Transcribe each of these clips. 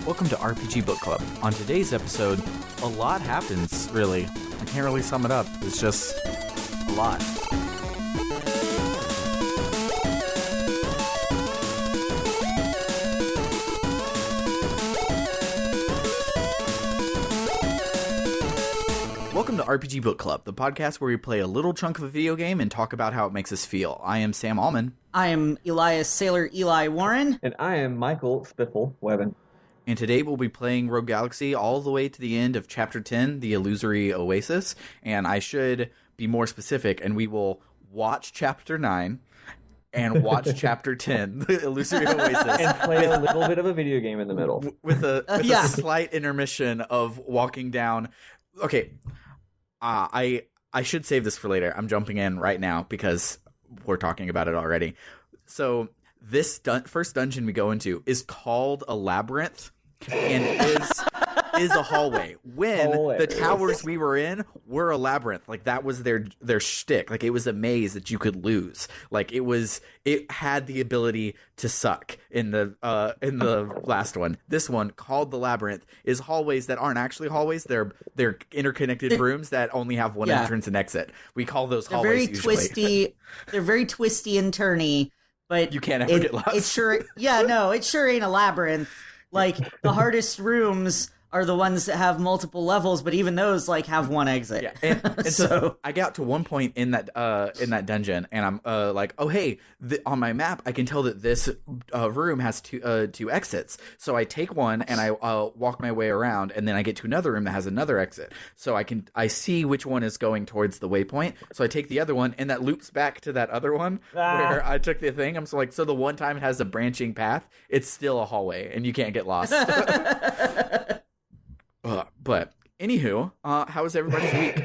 Welcome to RPG Book Club. On today's episode, a lot happens, really. I can't really sum it up. It's just a lot. Welcome to RPG Book Club, the podcast where we play a little chunk of a video game and talk about how it makes us feel. I am Sam Allman. I am Elias Sailor Eli Warren. And I am Michael Spiffle Webben. And today we'll be playing Rogue Galaxy all the way to the end of Chapter 10, the Illusory Oasis. And I should be more specific, and we will watch Chapter 9 and watch Chapter 10, the Illusory Oasis. And play a little bit of a video game in the middle. With a slight intermission of walking down. Okay, I should save this for later. I'm jumping in right now because we're talking about it already. So this first dungeon we go into is called a labyrinth and is a hallway. The towers we were in were a labyrinth. Like, that was their shtick. Like, it was a maze that you could lose. Like, it had the ability to suck in the last one. This one, called the labyrinth, is hallways that aren't actually hallways. They're interconnected rooms that only have one entrance and exit. We call those hallways usually. They're very twisty and turny, but you can't ever get lost. It sure ain't a labyrinth. Like, the hardest rooms are the ones that have multiple levels, but even those have one exit. Yeah, and so I got to one point in that dungeon, and I'm like, oh hey, on my map I can tell that this room has two exits. So I take one and I walk my way around, and then I get to another room that has another exit. So I see which one is going towards the waypoint. So I take the other one, and that loops back to that other one where I took the thing. So the one time it has a branching path, it's still a hallway, and you can't get lost. But anywho, how was everybody's week?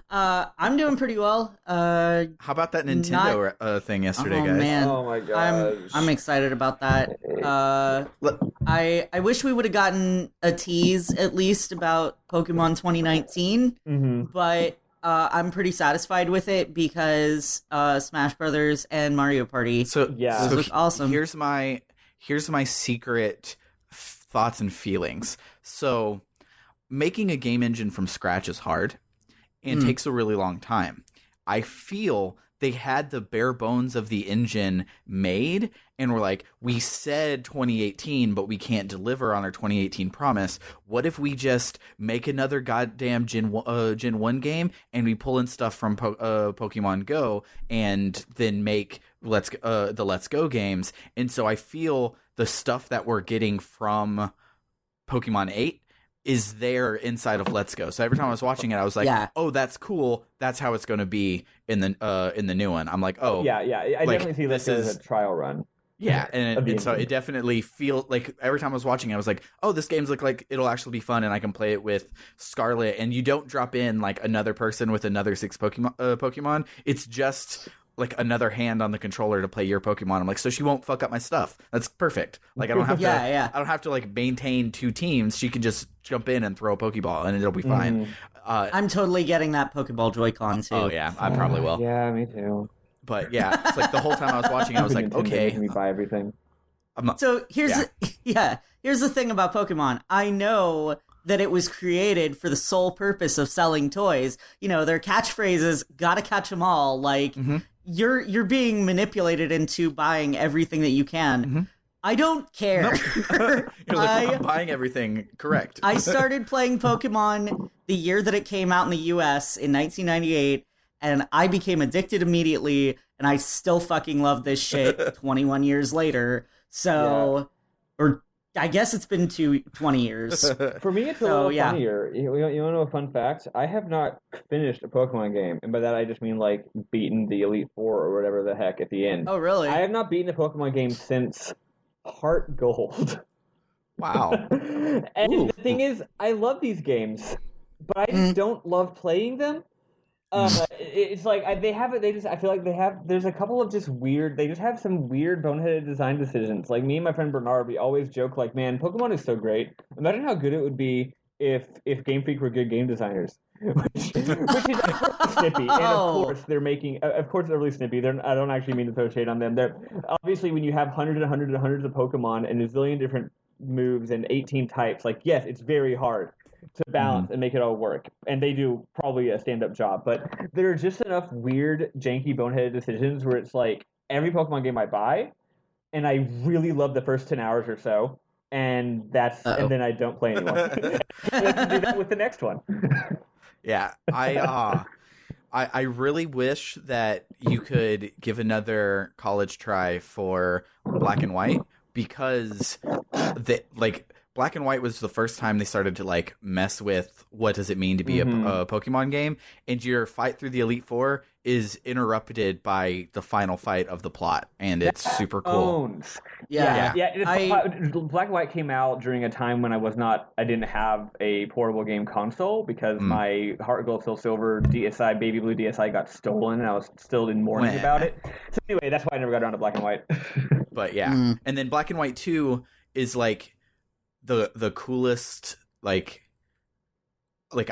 I'm doing pretty well. How about that Nintendo thing yesterday, guys? Man. Oh my gosh. I'm excited about that. I wish we would have gotten a tease at least about Pokemon 2019, but I'm pretty satisfied with it because Smash Brothers and Mario Party. So look awesome. Here's my secret thoughts and feelings. So making a game engine from scratch is hard and takes a really long time. I feel they had the bare bones of the engine made and were like, we said 2018, but we can't deliver on our 2018 promise. What if we just make another goddamn Gen 1 game and we pull in stuff from Pokemon Go and then make the Let's Go games? And so I feel the stuff that we're getting from Pokemon 8 is there inside of Let's Go. So every time I was watching it, I was like, oh, that's cool. That's how it's going to be in the new one. I'm like, oh. Yeah. I definitely see this as a trial run. Yeah, and so it definitely feels like every time I was watching it, I was like, oh, this game's like it'll actually be fun, and I can play it with Scarlet, and you don't drop in like another person with another 6 Pokemon. It's just like another hand on the controller to play your Pokemon. I'm like, so she won't fuck up my stuff. That's perfect. Like, I don't have to I don't have to like maintain 2 teams. She can just jump in and throw a Pokeball and it'll be fine. I'm totally getting that Pokeball Joy-Con too. Oh yeah, I probably will. Yeah, me too. But yeah, it's like the whole time I was watching, I was like, okay, making me buy everything. So here's the thing about Pokemon. I know that it was created for the sole purpose of selling toys. You know, their catchphrases, gotta catch them all. Like, you're being manipulated into buying everything that you can. I don't care. You're like, I'm buying everything. Correct. I started playing Pokemon the year that it came out in the US in 1998, and I became addicted immediately, and I still fucking love this shit 21 years later. So, or I guess it's been 20 years. For me, it's a little funnier. You want to know a fun fact? I have not finished a Pokemon game, and by that I just mean like beaten the Elite Four or whatever the heck at the end. Oh, really? I have not beaten a Pokemon game since Heart Gold. Wow. And the thing is, I love these games, but I just don't love playing them. It's like I feel like there's a couple of just weird, they just have some weird boneheaded design decisions. Like, me and my friend Bernard, we always joke like, man, Pokemon is so great. Imagine how good it would be if Game Freak were good game designers, which is snippy. And of course they're making. Of course they're really snippy. I don't actually mean to throw shade on them. They're obviously when you have hundreds and hundreds and hundreds of Pokemon and a zillion different moves and 18 types. Like yes, it's very hard to balance and make it all work, and they do probably a stand-up job. But there are just enough weird, janky, boneheaded decisions where it's like every Pokemon game I buy, and I really love the first 10 hours or so. And and then I don't play anymore. I can do that with the next one. Yeah, I really wish that you could give another college try for Black and White, because Black and White was the first time they started to like mess with what does it mean to be a Pokemon game, and your fight through the Elite Four is interrupted by the final fight of the plot, and it's super cool. Yeah. Black and White came out during a time when I didn't have a portable game console because my Heart Gold Soul Silver DSi, Baby Blue DSi got stolen, and I was still in mourning about it. So anyway, that's why I never got around to Black and White. But yeah, and then Black and White 2 is like the coolest like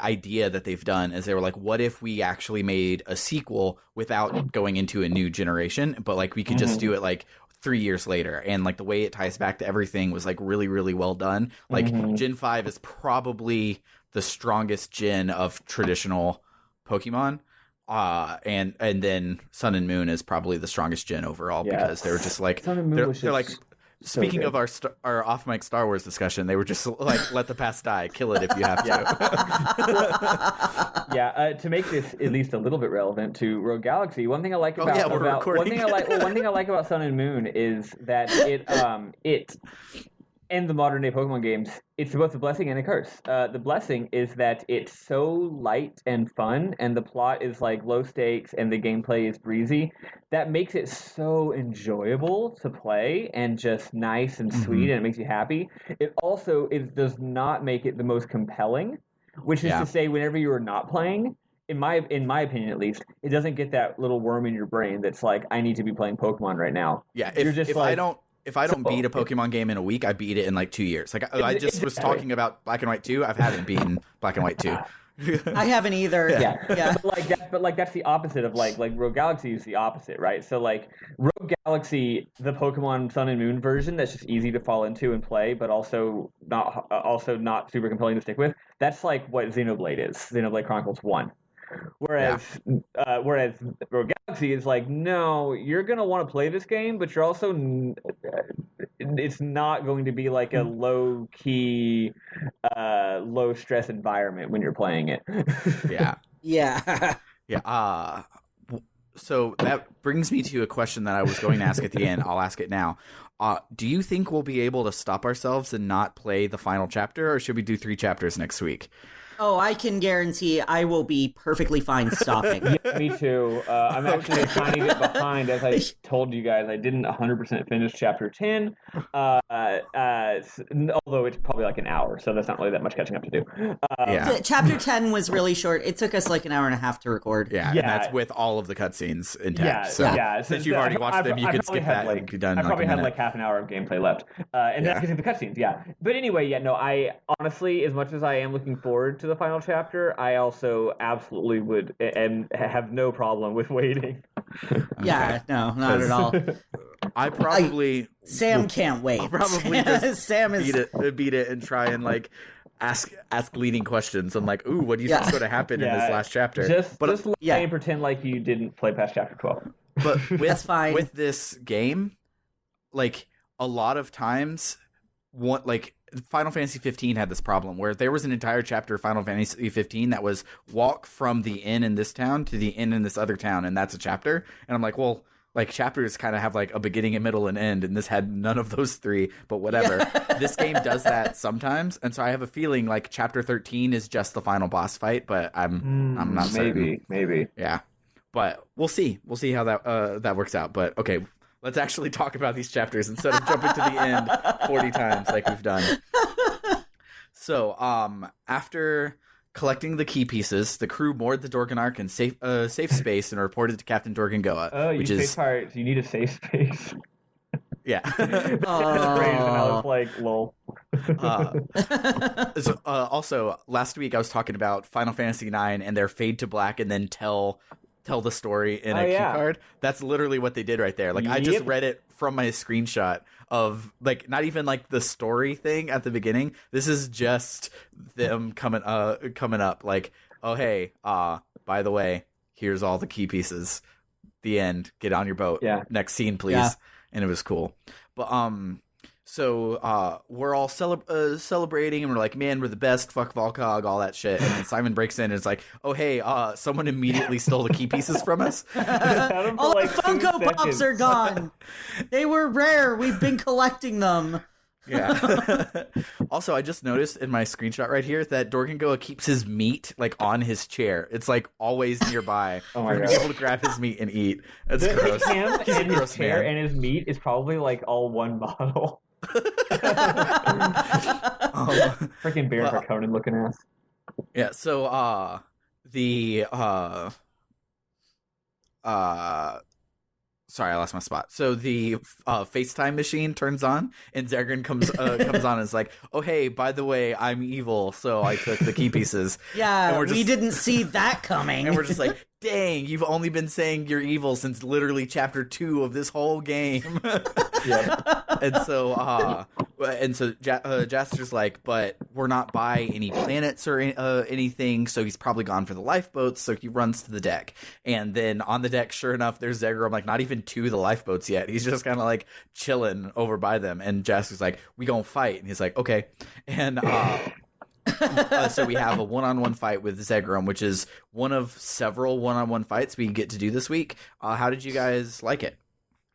idea that they've done is they were like, what if we actually made a sequel without going into a new generation, but like we could just do it like 3 years later, and like the way it ties back to everything was like really, really well done. Like Gen 5 is probably the strongest gen of traditional Pokemon, and then Sun and Moon is probably the strongest gen overall because they were just like they're like. Speaking of our off-mic Star Wars discussion, they were just like, let the past die, kill it if you have to. To make this at least a little bit relevant to Rogue Galaxy, one thing I like about one thing I like about Sun and Moon is that it and the modern day Pokemon games, it's both a blessing and a curse. The blessing is that it's so light and fun, and the plot is like low stakes, and the gameplay is breezy. That makes it so enjoyable to play and just nice and sweet, and it makes you happy. It also does not make it the most compelling, which is to say, whenever you are not playing, in my opinion at least, it doesn't get that little worm in your brain that's like, I need to be playing Pokemon right now. Yeah, if I don't beat a Pokemon game in a week, I beat it in like 2 years. Like I just was talking about Black and White 2. I haven't beaten Black and White 2. I haven't either. Yeah. But that's the opposite of like Rogue Galaxy is the opposite, right? So like Rogue Galaxy, the Pokemon Sun and Moon version, that's just easy to fall into and play, but also not super compelling to stick with. That's like what Xenoblade is. Xenoblade Chronicles 1. Whereas Rogue Galaxy is like, no, you're going to want to play this game, but you're also it's not going to be like a low-key, low-stress environment when you're playing it. Yeah. So that brings me to a question that I was going to ask at the end. I'll ask it now. Do you think we'll be able to stop ourselves and not play the final chapter, or should we do 3 chapters next week? Oh, I can guarantee I will be perfectly fine stopping. Yeah, me too. I'm actually a tiny bit behind. As I told you guys, I didn't 100% finish Chapter 10, although it's probably like an hour, so that's not really that much catching up to do. Chapter 10 was really short. It took us like an hour and a half to record. Yeah, and that's with all of the cutscenes intact. Since you've already watched them, you can skip that and be done. I probably had like half an hour of gameplay left. And then I can see the cutscenes, But anyway, I honestly, as much as I am looking forward to the final chapter, I also absolutely would and have no problem with waiting. Yeah, no, not at all. Sam can't wait. I'll probably just Sam beat it and try and like ask leading questions. I'm like, ooh, what do you think's going to happen in this last chapter? Just pretend like you didn't play past chapter 12. But that's fine. With this game, like a lot of times, Final Fantasy 15 had this problem where there was an entire chapter of Final Fantasy 15 that was walk from the inn in this town to the inn in this other town, and that's a chapter. And I'm like, well, like chapters kind of have like a beginning, a middle, and end, and this had none of those 3. But whatever, this game does that sometimes, and so I have a feeling like chapter 13 is just the final boss fight. But I'm not certain. Maybe. Yeah, but we'll see. We'll see how that works out. But okay. Let's actually talk about these chapters instead of jumping to the end 40 times like we've done. So, after collecting the key pieces, the crew moored the Dorganark in safe space and reported to Captain Dorgangoa. Oh, you say pirates, you need a safe space. Yeah. And I was like, lol. Also, last week I was talking about Final Fantasy IX and their fade to black and then tell the story in a key card. That's literally what they did right there. Like, I just read it from my screenshot of, like, not even like the story thing at the beginning. This is just them coming up like, oh hey, by the way, here's all the key pieces. The end. Get on your boat. Yeah. Next scene, please. Yeah. And it was cool. But so we're all celebrating, and we're like, man, we're the best, fuck Volcog, all that shit. And then Simon breaks in and it's like, oh, hey, someone immediately stole the key pieces from us. All the Funko Pops are gone. They were rare. We've been collecting them. Yeah. Also, I just noticed in my screenshot right here that Dorgangoa keeps his meat, like, on his chair. It's, like, always nearby for him to be able to grab his meat and eat. That's gross. He's a gross man. And his meat is probably, like, all one bottle. Freaking Baron Conan looking ass. Yeah, so sorry, I lost my spot. So the FaceTime machine turns on, and Zagran comes on and is like, oh, hey, by the way, I'm evil, so I took the key pieces. Yeah, we didn't see that coming. And we're just like, dang, you've only been saying you're evil since literally chapter 2 of this whole game. Yeah. And so Jaster's like, but we're not by any planets or anything, so he's probably gone for the lifeboats, so he runs to the deck. And then on the deck, sure enough, there's Zegrom, like, not even to the lifeboats yet. He's just kind of, like, chilling over by them. And Jaster's like, we gonna fight. And he's like, okay. And so we have a one-on-one fight with Zegrom, which is one of several one-on-one fights we get to do this week. How did you guys like it?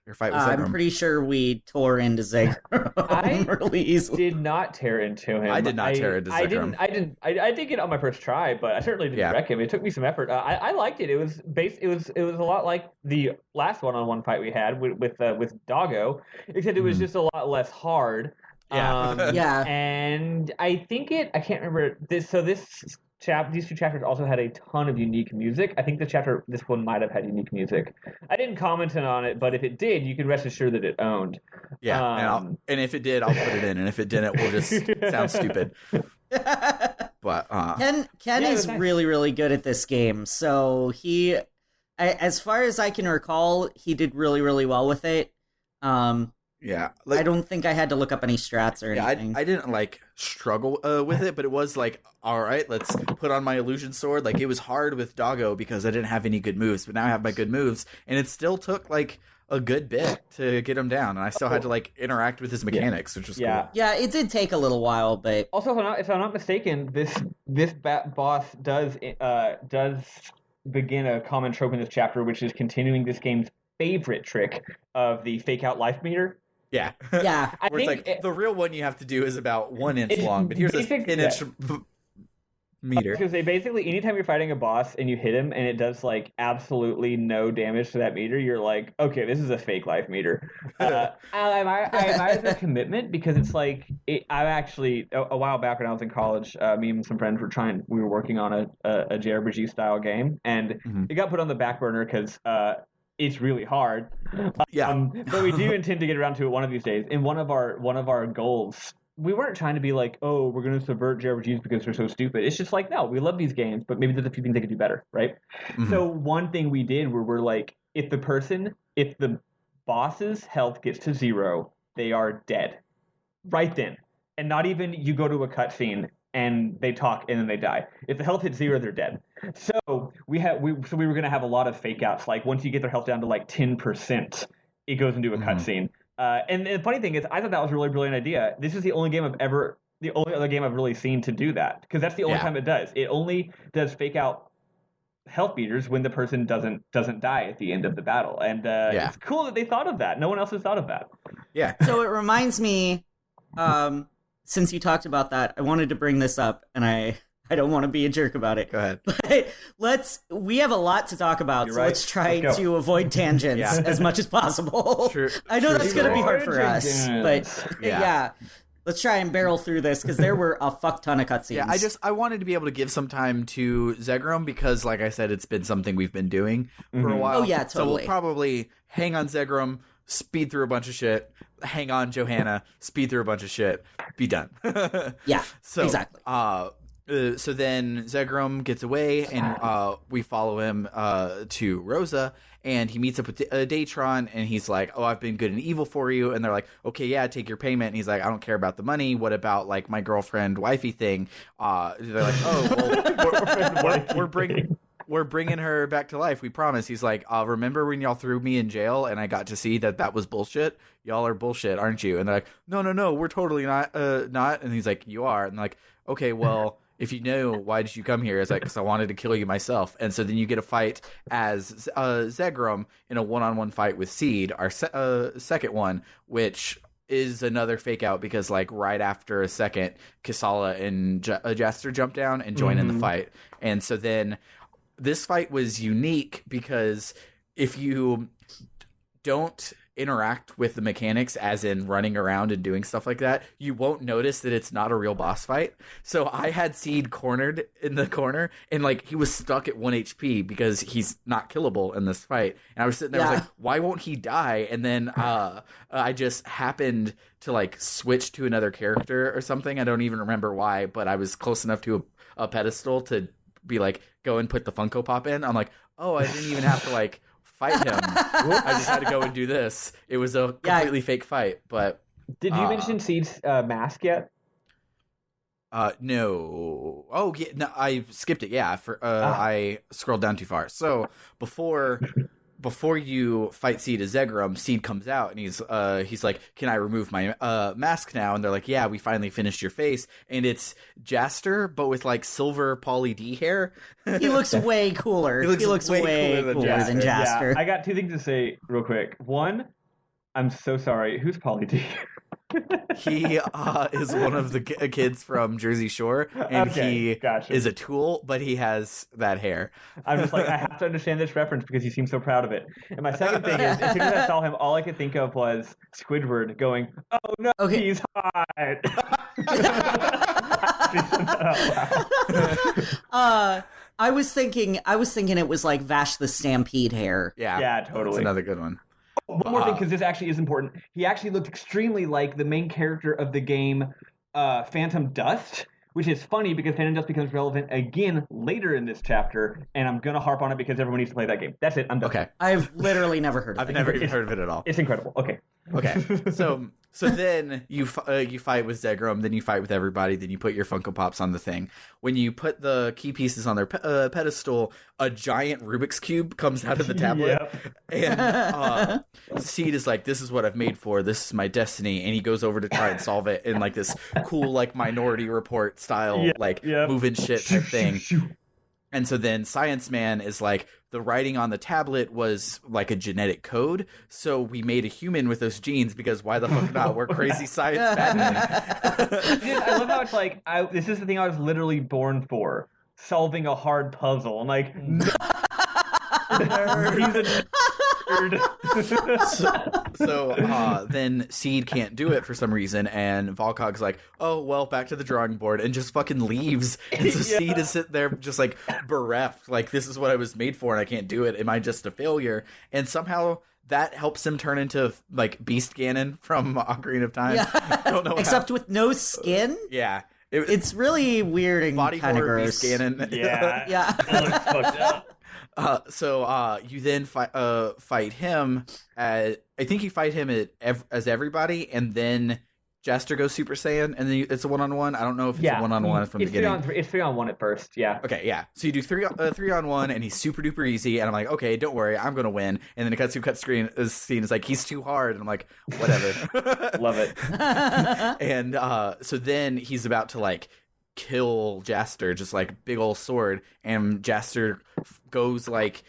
Your fight with Zegrom? I'm pretty sure we tore into Zegrom really easily. Did not tear into him. I did not tear into Zegrom. I did get on my first try, but I certainly didn't wreck him. It took me some effort. I liked it. It was a lot like the last one-on-one fight we had with Doggo, except it was just a lot less hard. Yeah. And I think I can't remember this. So these two chapters also had a ton of unique music. I think this one might have had unique music. I didn't comment on it, but if it did, you can rest assured that it owned. Yeah, and if it did, I'll put it in, and if it didn't, we'll just sound stupid. But Ken is really, really good at this game. So as far as I can recall, he did really, really well with it. Yeah, I don't think I had to look up any strats or anything. I didn't like struggle with it, but it was like, all right, let's put on my illusion sword. Like, it was hard with Doggo because I didn't have any good moves, but now I have my good moves, and it still took like a good bit to get him down, and I still had to like interact with his mechanics, which was cool. Yeah, it did take a little while, but also, if I'm not mistaken, this boss does begin a common trope in this chapter, which is continuing this game's favorite trick of the fake out life meter. Yeah. I think it's like the real one you have to do is about 1 inch long, but here's a 10-inch meter. Because they basically, anytime you're fighting a boss and you hit him and it does like absolutely no damage to that meter, you're like, okay, this is a fake life meter. I admire their commitment, because it's like, I actually, a while back when I was in college, me and some friends we were working on a JRPG style game, and it got put on the back burner because it's really hard. But we do intend to get around to it one of these days. And one of our goals, we weren't trying to be like, oh, we're going to subvert JRPGs because they're so stupid. It's just like, no, we love these games, but maybe there's a few things they could do better, right? Mm-hmm. So one thing we did where we're like, if the boss's health gets to 0, they are dead. Right then. And not even you go to a cutscene and they talk and then they die. If the health hits 0, they're dead. So we were going to have a lot of fake outs. Like, once you get their health down to like 10%, it goes into a cutscene. And the funny thing is, I thought that was a really brilliant idea. This is the only other game I've really seen to do that, because that's the only time it does. It only does fake out health meters when the person doesn't die at the end of the battle. And it's cool that they thought of that. No one else has thought of that. Yeah. So it reminds me, since you talked about that, I wanted to bring this up, and I don't want to be a jerk about it. Go ahead. But we have a lot to talk about, so let's try to avoid tangents as much as possible. I know that's going to be hard for us, but let's try and barrel through this, because there were a fuck ton of cutscenes. Yeah, I wanted to be able to give some time to Zegrom, because, like I said, it's been something we've been doing for a while. Oh, yeah, totally. So we'll probably hang on Zegrom, speed through a bunch of shit. Hang on, Johanna. Speed through a bunch of shit. Be done. Yeah, so, exactly. So then Zegrom gets away, and we follow him to Rosa, and he meets up with Datron, and he's like, "Oh, I've been good and evil for you." And they're like, "Okay, yeah, take your payment." And he's like, "I don't care about the money. What about like my girlfriend, wifey thing?" They're like, "Oh, well, we're bringing her back to life. We promise." He's like, "Remember when y'all threw me in jail and I got to see that was bullshit? Y'all are bullshit, aren't you?" And they're like, "No, we're totally not. And he's like, "You are." And they're like, "Okay, well." If you know, why did you come here? It's like, because I wanted to kill you myself. And so then you get a fight as Zegrom in a one-on-one fight with Seed, our second one, which is another fake out because, like, right after a second, Kisala and Jaster jump down and join in the fight. And so then this fight was unique because if you don't interact with the mechanics, as in running around and doing stuff like that, you won't notice that it's not a real boss fight. So I had Seed cornered in the corner, and like he was stuck at 1 HP because he's not killable in this fight. And I was sitting there, I was like, why won't he die? And then I just happened to like switch to another character or something. I don't even remember why, but I was close enough to a pedestal to be like, go and put the Funko Pop in. I'm like, oh, I didn't even have to like fight him. I just had to go and do this. It was a completely fake fight. But did you mention Seed's mask yet? No. Oh, yeah. No, I skipped it. Yeah, I scrolled down too far. So before you fight Seed as Zegrom, Seed comes out and he's like, "Can I remove my mask now?" And they're like, "Yeah, we finally finished your face." And it's Jaster, but with like silver Pauly D hair. He looks way cooler. He looks way cooler than Jaster. Yeah, I got two things to say real quick. One, I'm so sorry. Who's Pauly D? He is one of the kids from Jersey Shore, and he is a tool, but he has that hair. I'm just like, I have to understand this reference because he seems so proud of it. And my second thing is, as soon as I saw him, all I could think of was Squidward going, "Oh no, he's hot." I was thinking it was like Vash the Stampede hair. Yeah, totally. That's another good one. One more thing, because this actually is important. He actually looked extremely like the main character of the game, Phantom Dust, which is funny because Phantom Dust becomes relevant again later in this chapter, and I'm going to harp on it because everyone needs to play that game. That's it. I'm done. Okay. I've literally never heard of it. I've never even heard of it at all. It's incredible. Okay. So then you fight with Zegrom, then you fight with everybody, then you put your Funko Pops on the thing. When you put the key pieces on their pedestal, a giant Rubik's Cube comes out of the tablet. And Seed is like, "This is what I've made for. This is my destiny." And he goes over to try and solve it in like this cool like Minority Report style moving shit type thing. And so then Science Man is like, the writing on the tablet was like a genetic code, so we made a human with those genes because why the fuck not? We're crazy science Batman. I love how it's like, this is the thing I was literally born for, solving a hard puzzle. I'm like, he's a nerd. So then Seed can't do it for some reason, and Volcog's like, "Oh well, back to the drawing board," and just fucking leaves. And so Seed is sitting there just like bereft, like, this is what I was made for and I can't do it. Am I just a failure? And somehow that helps him turn into like Beast Ganon from Ocarina of Time. I don't know, except with no skin. It's really weird and body kind of gross. Beast Ganon. That looks fucked up. So you then fight him. I think you fight him as everybody, and then Jaster goes Super Saiyan, and then it's a 1-on-1. I don't know if it's a 1-on-1 from the beginning. It's 3-on-1 at first, yeah. Okay, yeah. So you do 3-on-1, and he's super duper easy, and I'm like, okay, don't worry, I'm gonna win. And then it cuts to scene is like, he's too hard, and I'm like, whatever. Love it. And so then he's about to like kill Jaster, just like big old sword, and Jaster goes like,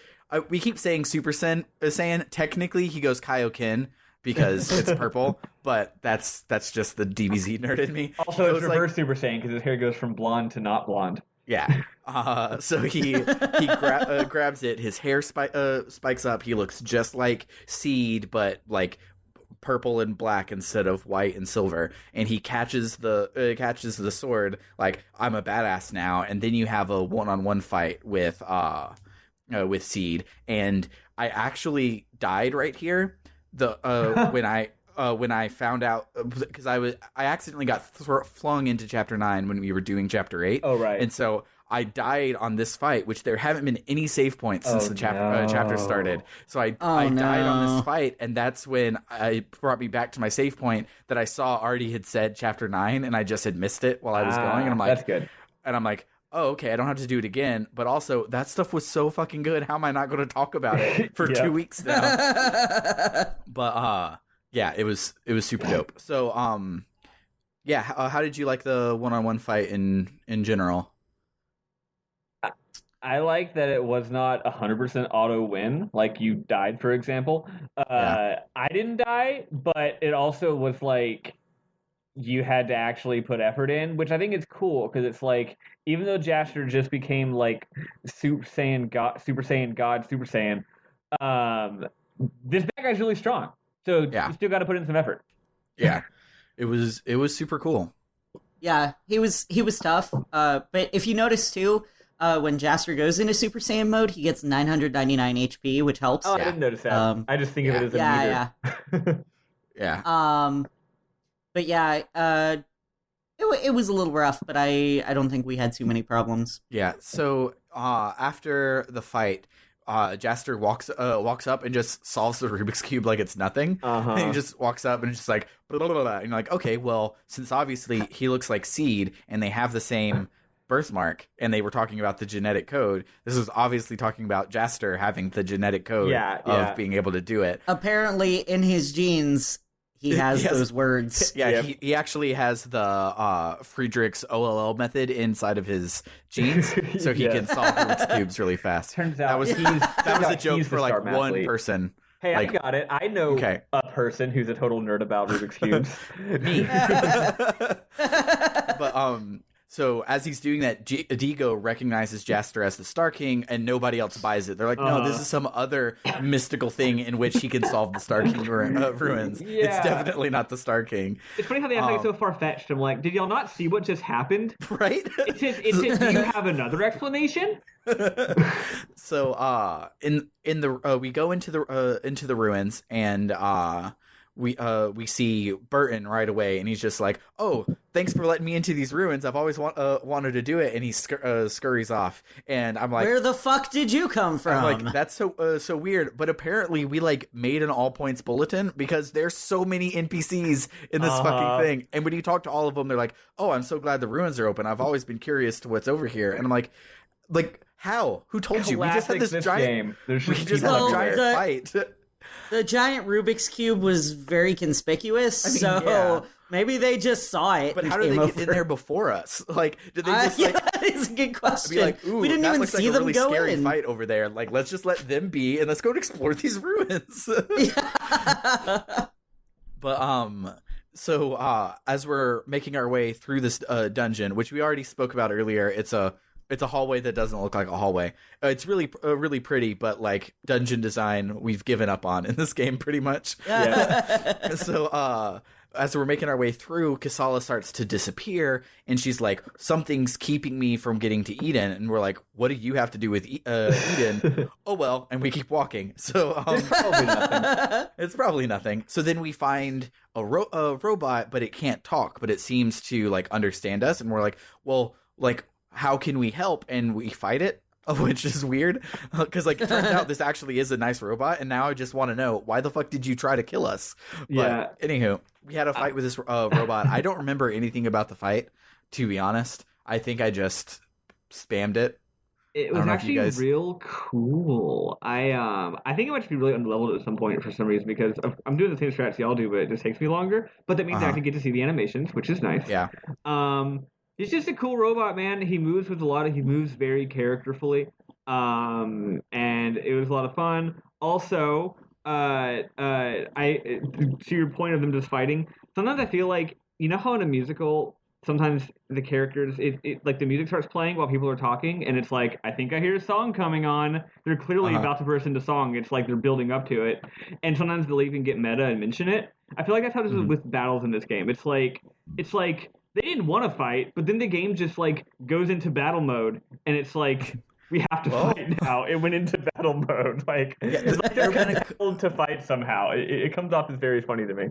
we keep saying Super Saiyan. Technically, he goes Kaioken because it's purple, but that's just the DBZ nerd in me. Also, it's reverse Super Saiyan because his hair goes from blonde to not blonde. Yeah. So he grabs it. His hair spikes up. He looks just like Seed, but like purple and black instead of white and silver, and he catches the sword like, I'm a badass now. And then you have a 1-on-1 fight with Seed, and I actually died right here the when I found out, because I accidentally got flung into chapter 9 when we were doing chapter 8. Oh, right. And so I died on this fight, which there haven't been any save points since the chapter started. So I died on this fight, and that's when it brought me back to my save point that I saw already had said chapter 9, and I just had missed it while I was going. And I'm like, that's good. And I'm like, oh, okay, I don't have to do it again. But also, that stuff was so fucking good. How am I not going to talk about it for 2 weeks now? But yeah, it was super dope. So yeah, how did you like the one-on-one fight in general? I like that it was not 100% auto win, like you died, for example. I didn't die, but it also was like you had to actually put effort in, which I think is cool because it's like even though Jaster just became like Super Saiyan God, Super Saiyan, this bad guy's really strong. So you still got to put in some effort. Yeah, it was super cool. Yeah, he was tough. But if you notice too. When Jaster goes into Super Saiyan mode, he gets 999 HP, which helps. Oh, I didn't notice that. I just think of it as a meter. Yeah. But yeah, it was a little rough, but I don't think we had too many problems. Yeah. So after the fight, Jaster walks up and just solves the Rubik's Cube like it's nothing. And he just walks up and just like blah, blah, blah, blah. And you're like, okay, well, since obviously he looks like Seed and they have the same birthmark, and they were talking about the genetic code. This is obviously talking about Jaster having the genetic code of being able to do it. Apparently, in his genes, he has those words. Yeah, he actually has the Friedrich's OLL method inside of his genes, so he can solve Rubik's Cubes really fast. Turns out that was a joke for like one person. Hey, I got it. I know a person who's a total nerd about Rubik's Cubes. Me. But so as he's doing that, Digo recognizes Jaster as the Star King, and nobody else buys it. They're like, no, this is some other mystical thing in which he can solve the Star King ruins. Yeah. It's definitely not the Star King. It's funny how they act like it's so far-fetched. I'm like, did y'all not see what just happened? Right? It's just, do you have another explanation? So we go into the ruins, and we see Burton right away, and he's just like, "Oh, thanks for letting me into these ruins. I've always wanted to do it." And he scurries off, and I'm like, "Where the fuck did you come from?" I'm like, that's so weird. But apparently, we like made an all points bulletin because there's so many NPCs in this fucking thing. And when you talk to all of them, they're like, "Oh, I'm so glad the ruins are open. I've always been curious to what's over here." And I'm like, how? Who told you? We just had this giant. We just had a giant fight. The giant Rubik's Cube was very conspicuous, maybe they just saw it. But how did they get in there before us? Like, did they just that is a good question. Be like, ooh, we didn't even see them go scary in. Fight over there. Like, let's just let them be and let's go and explore these ruins. But so as we're making our way through this dungeon, which we already spoke about earlier, it's a hallway that doesn't look like a hallway. It's really really pretty, but like dungeon design we've given up on in this game pretty much. Yeah. So as we're making our way through, Kasala starts to disappear, and she's like, something's keeping me from getting to Eden. And we're like, what do you have to do with Eden? Oh, well, and we keep walking. So it's probably nothing. So then we find a robot, but it can't talk, but it seems to like understand us. And we're like, well, like, how can we help? And we fight it, which is weird because like it turns out this actually is a nice robot, and now I just want to know, why the fuck did you try to kill us? But anywho, we had a fight with this robot. I don't remember anything about the fight, to be honest. I think I just spammed it. It was actually real cool. I think it might be really unleveled at some point for some reason because I'm doing the same strategy y'all do, but it just takes me longer. But that means I can get to see the animations, which is nice. Yeah. He's just a cool robot, man. He moves very characterfully. And it was a lot of fun. Also, to your point of them just fighting, sometimes I feel like, you know how in a musical, sometimes the characters, like the music starts playing while people are talking, and it's like, I think I hear a song coming on. They're clearly about to burst into song. It's like they're building up to it. And sometimes they'll even get meta and mention it. I feel like that's how this is with battles in this game. It's like they didn't want to fight, but then the game just like goes into battle mode, and it's like we have to fight now. It went into battle mode. Like, it's like they're compelled to fight somehow. It comes off as very funny to me.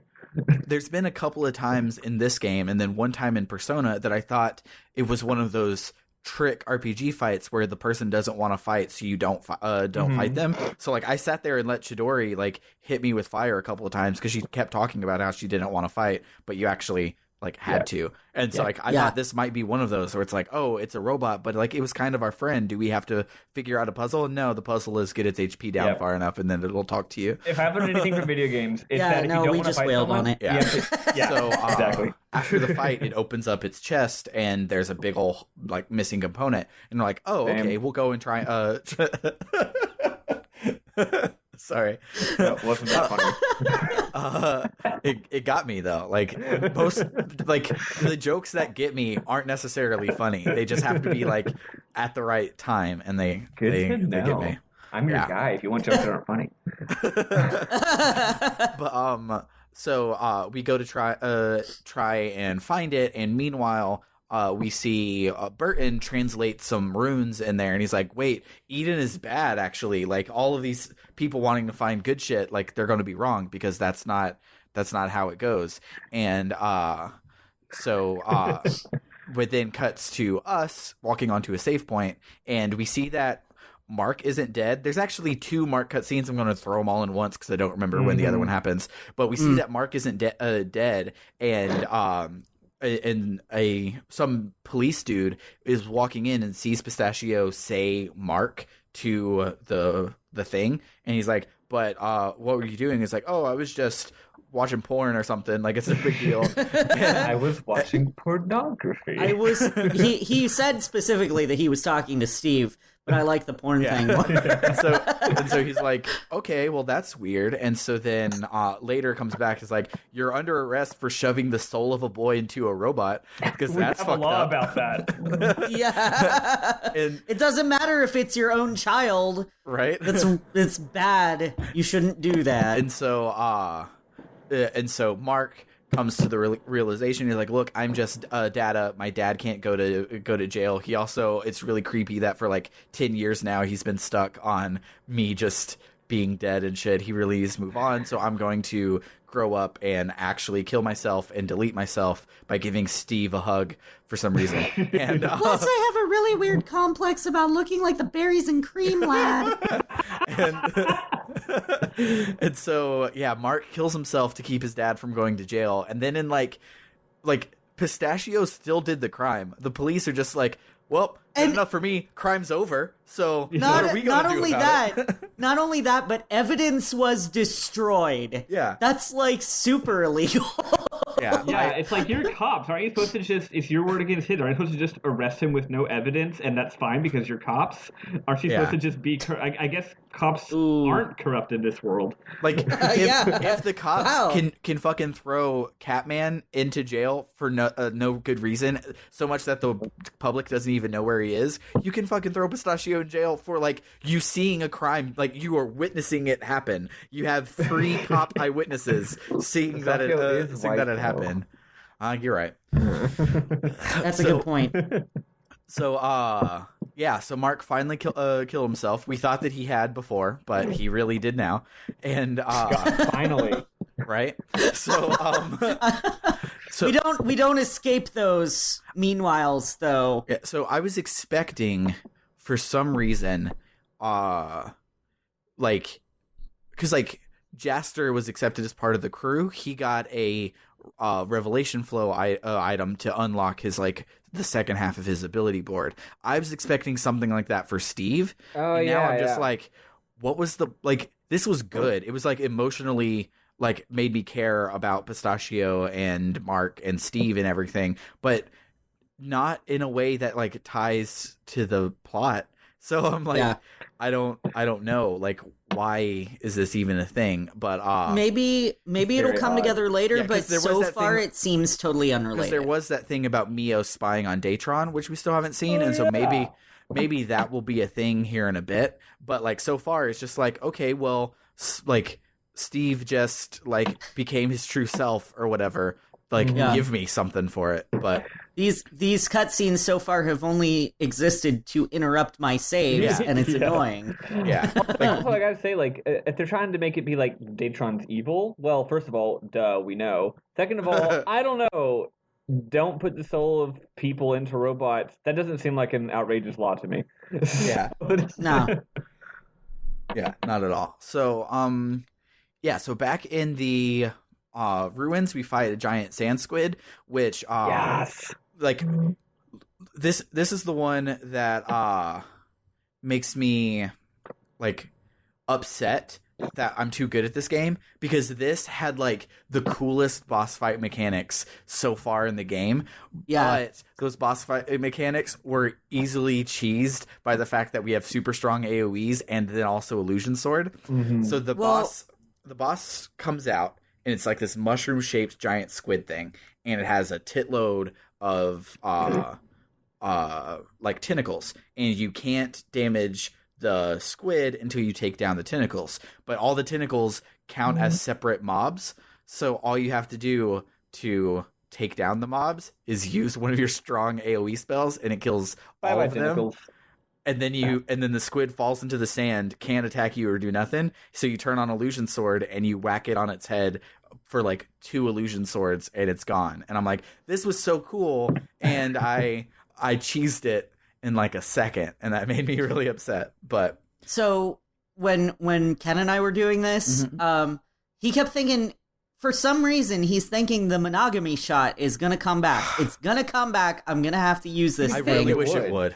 There's been a couple of times in this game, and then one time in Persona, that I thought it was one of those trick RPG fights where the person doesn't want to fight, so you don't fight them. So like I sat there and let Chidori like hit me with fire a couple of times because she kept talking about how she didn't want to fight, but you actually like had to. And so like I thought this might be one of those where it's like, oh, it's a robot, but like it was kind of our friend. Do we have to figure out a puzzle? No, the puzzle is get its HP down far enough, and then it'll talk to you. If I've learned anything from video games, it's that if you don't we want to just fight wailed someone, on it. Yeah. So exactly. After the fight, it opens up its chest, and there's a big ol' like missing component, and they're like, oh, okay, we'll go and try. Sorry. No, wasn't that funny? It got me though. Like most, like the jokes that get me aren't necessarily funny. They just have to be like at the right time, and they get me. I'm your guy if you want jokes that aren't funny. But so we go to try and find it, and meanwhile, we see Burton translate some runes in there, and he's like, wait, Eden is bad, actually. Like, all of these people wanting to find good shit, like, they're going to be wrong, because that's not how it goes. And so it then cuts to us walking onto a save point, and we see that Mark isn't dead. There's actually 2 Mark cutscenes. I'm going to throw them all in once because I don't remember when the other one happens. But we see that Mark isn't dead, and some police dude is walking in and sees Pistachio say Mark to the thing, and he's like, but what were you doing? It's like, oh, I was just watching porn or something. Like, it's a big deal. I was watching pornography. He said specifically that he was talking to Steve, but I like the porn thing more. and so he's like, okay, well, that's weird. And so then later comes back, is like, you're under arrest for shoving the soul of a boy into a robot, because that's fucked up. We have a law about that. Yeah. And it doesn't matter if it's your own child. Right? It's bad. You shouldn't do that. And so Mark comes to the realization. He's like, look, I'm just data. My dad can't go to jail. He also, it's really creepy that for like 10 years now he's been stuck on me just being dead and shit. He really needs to move on. So I'm going to grow up and actually kill myself and delete myself by giving Steve a hug for some reason. And plus I have a really weird complex about looking like the berries and cream lad. And so Mark kills himself to keep his dad from going to jail, and then in like Pistachio still did the crime. The police are just like, well, good enough for me. Crime's over. So what are we going to do about it? Not only that, but evidence was destroyed. Yeah, that's like super illegal. Yeah, it's like, you're cops. Aren't you supposed to just, it's your word against his, aren't you supposed to just arrest him with no evidence, and that's fine because you're cops? Aren't you supposed to just be, I guess cops aren't corrupt in this world. Like, if the cops can fucking throw Catman into jail for no good reason, so much that the public doesn't even know where he is, you can fucking throw Pistachio in jail for, like, you seeing a crime, like, you are witnessing it happen. You have 3 cop eyewitnesses seeing that it happened. You're right. That's a good point. So, so Mark finally killed himself. We thought that he had before, but he really did now. And finally, right? So, we don't escape those meanwhiles, though. Yeah, so I was expecting, for some reason, because Jaster was accepted as part of the crew. He got a revelation flow item to unlock his the second half of his ability board. I was expecting something like that for Steve. Oh, and yeah. Now I'm just like, what was the this was good. It was emotionally made me care about Pistachio and Mark and Steve and everything, but not in a way that ties to the plot. So I'm I don't know, why is this even a thing? But maybe it'll come together later. But so far, it seems totally unrelated. There was that thing about Mio spying on Datron, which we still haven't seen, and so maybe that will be a thing here in a bit. But so far, it's just okay, well, Steve just became his true self or whatever. Give me something for it. But These cutscenes so far have only existed to interrupt my saves, and it's annoying. Yeah. Also, I gotta say, like, if they're trying to make it be like Datron's evil, well, first of all, duh, we know. Second of all, I don't know. Don't put the soul of people into robots. That doesn't seem like an outrageous law to me. Yeah. No. Yeah, not at all. So, so back in the ruins, we fight a giant sand squid, which, yes. like, this is the one that makes me, like, upset that I'm too good at this game, because this had, like, the coolest boss fight mechanics so far in the game. Yeah. But those boss fight mechanics were easily cheesed by the fact that we have super strong AoEs and then also Illusion Sword. Mm-hmm. So the boss comes out, and it's like this mushroom-shaped giant squid thing, and it has a titload of like tentacles, and you can't damage the squid until you take down the tentacles, but all the tentacles count as separate mobs, so all you have to do to take down the mobs is use one of your strong AoE spells, and it kills all of them. And then the squid falls into the sand, can't attack you or do nothing, so you turn on Illusion Sword and you whack it on its head for like 2 Illusion Swords, and it's gone. And I'm like, this was so cool, and I cheesed it in like a second, and that made me really upset. But so when Ken and I were doing this, he kept thinking, for some reason, he's thinking the monogamy shot is gonna come back. It's gonna come back. I'm gonna have to use this I thing. really wish it would.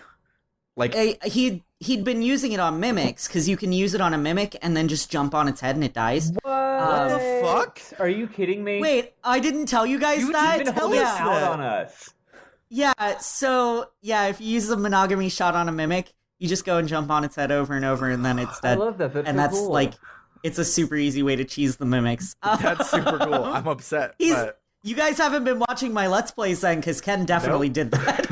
Like, he'd been using it on mimics, because you can use it on a mimic and then just jump on its head and it dies. What the fuck? Are you kidding me? Wait, I didn't tell you guys that? You've been holding out on us. Yeah, so, if you use the monogamy shot on a mimic, you just go and jump on its head over and over, and then it's dead. I love that. That's cool. like, it's a super easy way to cheese the mimics. That's super cool. I'm upset. But you guys haven't been watching my Let's Plays then, because Ken definitely did that.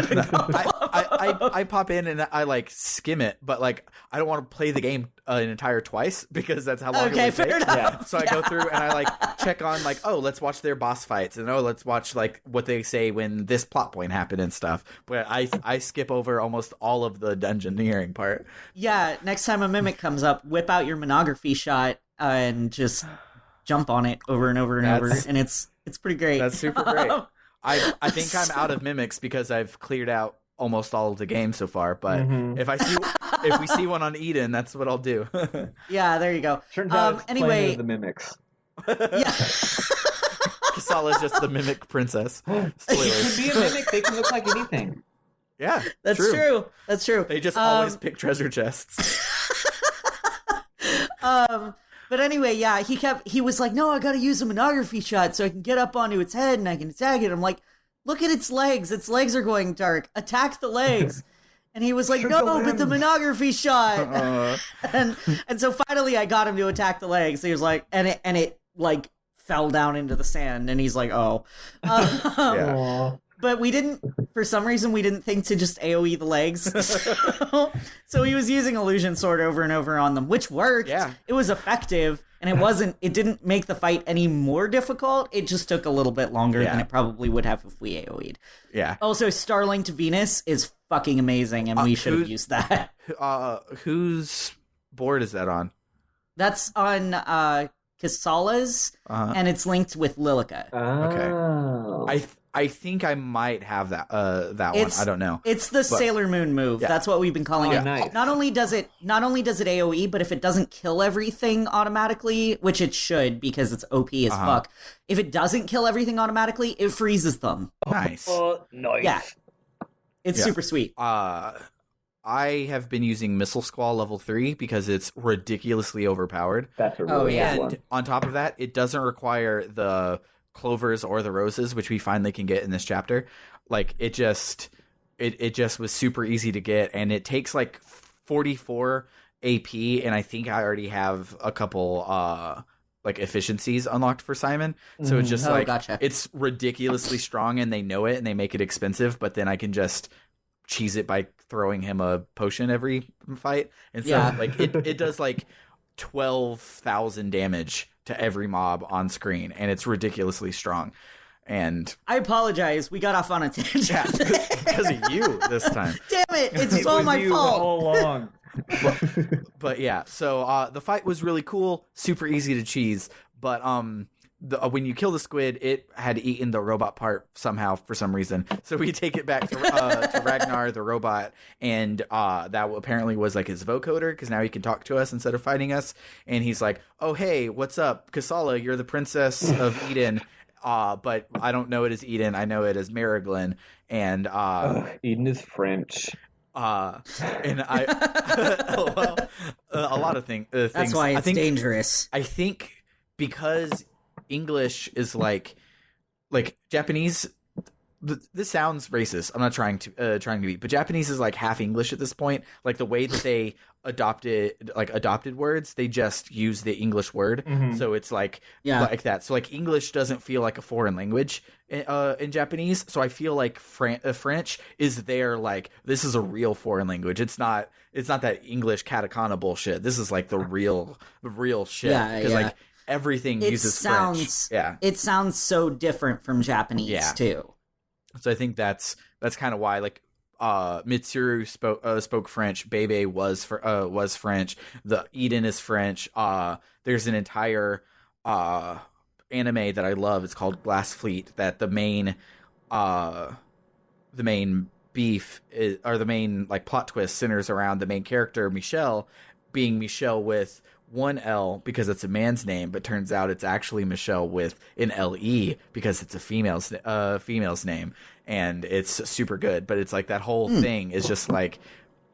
I pop in and I like skim it, but like I don't want to play the game an entire twice, because that's how long it would fair take. enough. Yeah. So I go through and I like check on like, oh, let's watch their boss fights, and oh, let's watch like what they say when this plot point happened and stuff. But I skip over almost all of the dungeoneering part. Yeah, next time a mimic comes up, whip out your monography shot and just jump on it over and over and over, and it's pretty great. That's super great. I think I'm out of mimics because I've cleared out almost all of the game so far. But if we see one on Eden, that's what I'll do. Yeah, there you go. Turns out anyway, the mimics. Yeah. Kasala's just the mimic princess. Spoilers. They can be a mimic. They can look like anything. Yeah, that's true. That's true. They just always pick treasure chests. But anyway, yeah, he was like, no, I gotta use a monography shot so I can get up onto its head and I can attack it. I'm like, look at its legs. Its legs are going dark. Attack the legs. And he was like, no, but the monography shot. And so finally I got him to attack the legs. He was like, and it like fell down into the sand, and he's like, oh. Yeah. But for some reason, we didn't think to just AoE the legs. So he was using Illusion Sword over and over on them, which worked. Yeah. It was effective, and it didn't make the fight any more difficult. It just took a little bit longer than it probably would have if we AoE'd. Yeah. Also, Starling to Venus is fucking amazing, and we should have used that. Whose board is that on? That's on Kasala's, and it's linked with Lilica. Okay. I think I might have that one. I don't know. It's the Sailor Moon move. Yeah. That's what we've been calling it. Nice. Not only does it AoE, but if it doesn't kill everything automatically, which it should because it's OP as fuck, if it doesn't kill everything automatically, it freezes them. Nice. Nice. Yeah. It's super sweet. I have been using Missile Squall level 3 because it's ridiculously overpowered. That's a really good one. And on top of that, it doesn't require the clovers or the roses, which we finally can get in this chapter. Like it just was super easy to get, and it takes like 44 AP, and I think I already have a couple like efficiencies unlocked for Simon. So it's just gotcha. It's ridiculously strong, and they know it, and they make it expensive, but then I can just cheese it by throwing him a potion every fight. And so like it does like 12,000 damage to every mob on screen, and it's ridiculously strong. And I apologize. We got off on a tangent. yeah, because of you this time. Damn it! It's all my fault. All along. But yeah, so the fight was really cool, super easy to cheese. But when you kill the squid, it had eaten the robot part somehow for some reason. So we take it back to Ragnar, the robot, and that apparently was like his vocoder, because now he can talk to us instead of fighting us. And he's like, "Oh hey, what's up, Kasala? You're the princess of Eden." But I don't know it as Eden. I know it as Mariglin. And Eden is French. And I a lot of things. That's why it's dangerous. I think because English is like Japanese. This sounds racist. I'm not trying to be, but Japanese is like half English at this point. Like the way that they adopted words, they just use the English word. Mm-hmm. So it's like that. So like English doesn't feel like a foreign language in Japanese. So I feel like French is there. Like this is a real foreign language. It's not that English katakana bullshit. This is like the real shit. Because like everything uses French. Yeah, it sounds so different from Japanese too. So I think that's kind of why, like, Mitsuru spoke French. Bebe was French. The Eden is French. There's an entire anime that I love. It's called Glass Fleet. That the main beef is, or the main like plot twist centers around the main character Michelle being Michelle with one L because it's a man's name, but turns out it's actually Michelle with an LE because it's a female's name, and it's super good. But it's like that whole thing is just like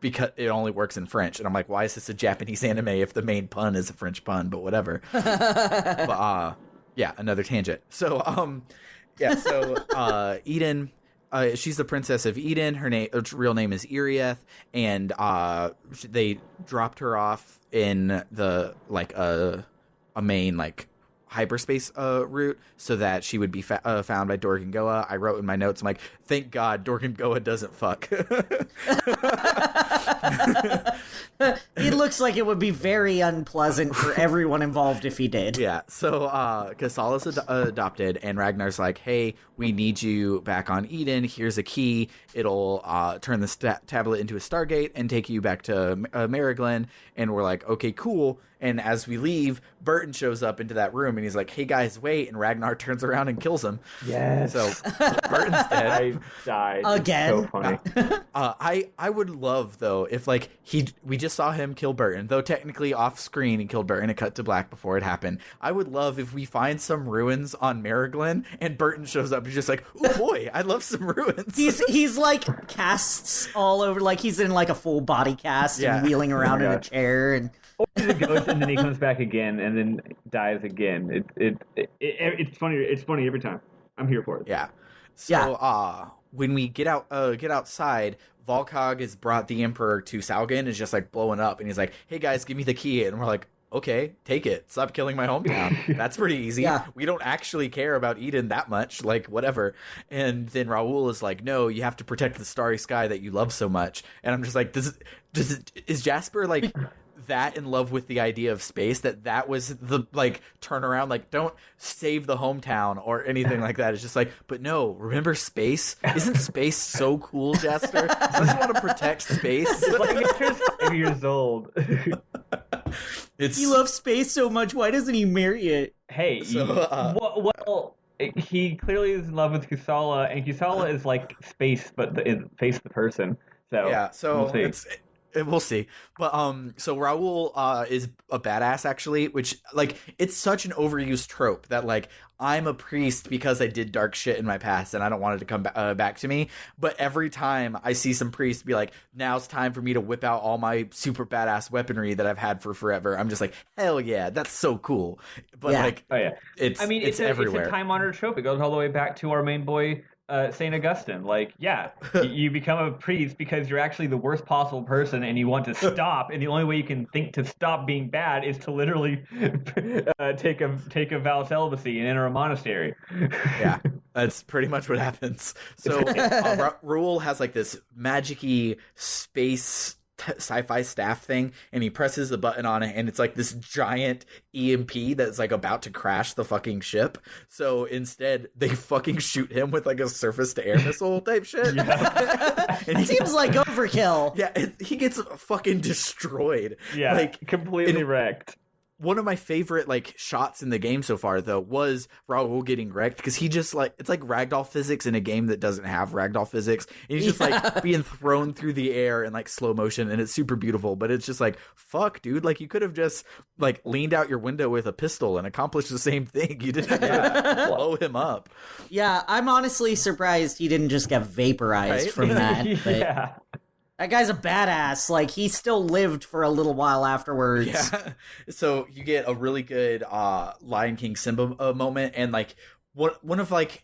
because it only works in French, and I'm like, why is this a Japanese anime if the main pun is a French pun? But whatever. But yeah, another tangent. So Eden. She's the princess of Eden. Her real name is Rayearth, and they dropped her off in the like a main like hyperspace route so that she would be found by Dorgan Goa. I wrote in my notes, I'm like, thank God Dorgan Goa doesn't fuck. It looks like it would be very unpleasant for everyone involved if he did. Yeah, so Kasala's adopted, and Ragnar's like, hey, we need you back on Eden. Here's a key. It'll turn this tablet into a Stargate and take you back to Mariglin. And we're like, okay, cool. And as we leave, Burton shows up into that room, and he's like, hey, guys, wait. And Ragnar turns around and kills him. Yes. So Burton's dead. I died. Again. It's so funny. I would love, though, if, like, we just saw him kill Burton, though technically off screen he killed Burton. It cut to black before it happened. I would love if we find some ruins on Mariglin, and Burton shows up and just like, oh, boy, I love some ruins. He's like casts all over, like he's in like a full body cast and wheeling around in a chair and... Or he's a ghost, and then he comes back again, and then dies again. It's funny. It's funny every time. I'm here for it. Yeah. So when we get outside, Volkog has brought the Emperor to Saugen, is just like blowing up, and he's like, "Hey guys, give me the key," and we're like, "Okay, take it. Stop killing my hometown. That's pretty easy. Yeah. We don't actually care about Eden that much. Like whatever." And then Raoul is like, "No, you have to protect the starry sky that you love so much." And I'm just like, is Jasper like that in love with the idea of space that was the like turnaround, like don't save the hometown or anything like that? It's just like, but no, remember space? Isn't space so cool, Jasper? Don't you want to protect space? Like he's just 5 years old. He loves space so much, why doesn't he marry it? Hey, well, he clearly is in love with Kusala, and Kusala is like space, but face the person. So yeah, so we'll see. We'll see. But so Raoul is a badass, actually, which like it's such an overused trope that like I'm a priest because I did dark shit in my past and I don't want it to come back to me. But every time I see some priest be like, now it's time for me to whip out all my super badass weaponry that I've had for forever, I'm just like, hell yeah, that's so cool. But like, oh yeah, it's everywhere. It's a time honored trope. It goes all the way back to our main boy. St. Augustine, like, yeah, you become a priest because you're actually the worst possible person and you want to stop, and the only way you can think to stop being bad is to literally take a vow of celibacy and enter a monastery. Yeah, that's pretty much what happens. So Raoul has like this magic-y space sci-fi staff thing, and he presses the button on it, and it's like this giant EMP that's like about to crash the fucking ship. So instead, they fucking shoot him with like a surface-to-air missile type shit. Yeah. And It seems like overkill. yeah, he gets fucking destroyed. Yeah, like completely wrecked. One of my favorite like shots in the game so far though was Raul getting wrecked, because he just like, it's like ragdoll physics in a game that doesn't have ragdoll physics, and he's just like being thrown through the air in like slow motion, and it's super beautiful. But it's just like, fuck, dude, like you could have just like leaned out your window with a pistol and accomplished the same thing. You didn't have to blow him up. Yeah, I'm honestly surprised he didn't just get vaporized Right? from that. But Yeah. that guy's a badass. Like, he still lived for a little while afterwards. Yeah. So you get a really good Lion King Simba moment, and like one of like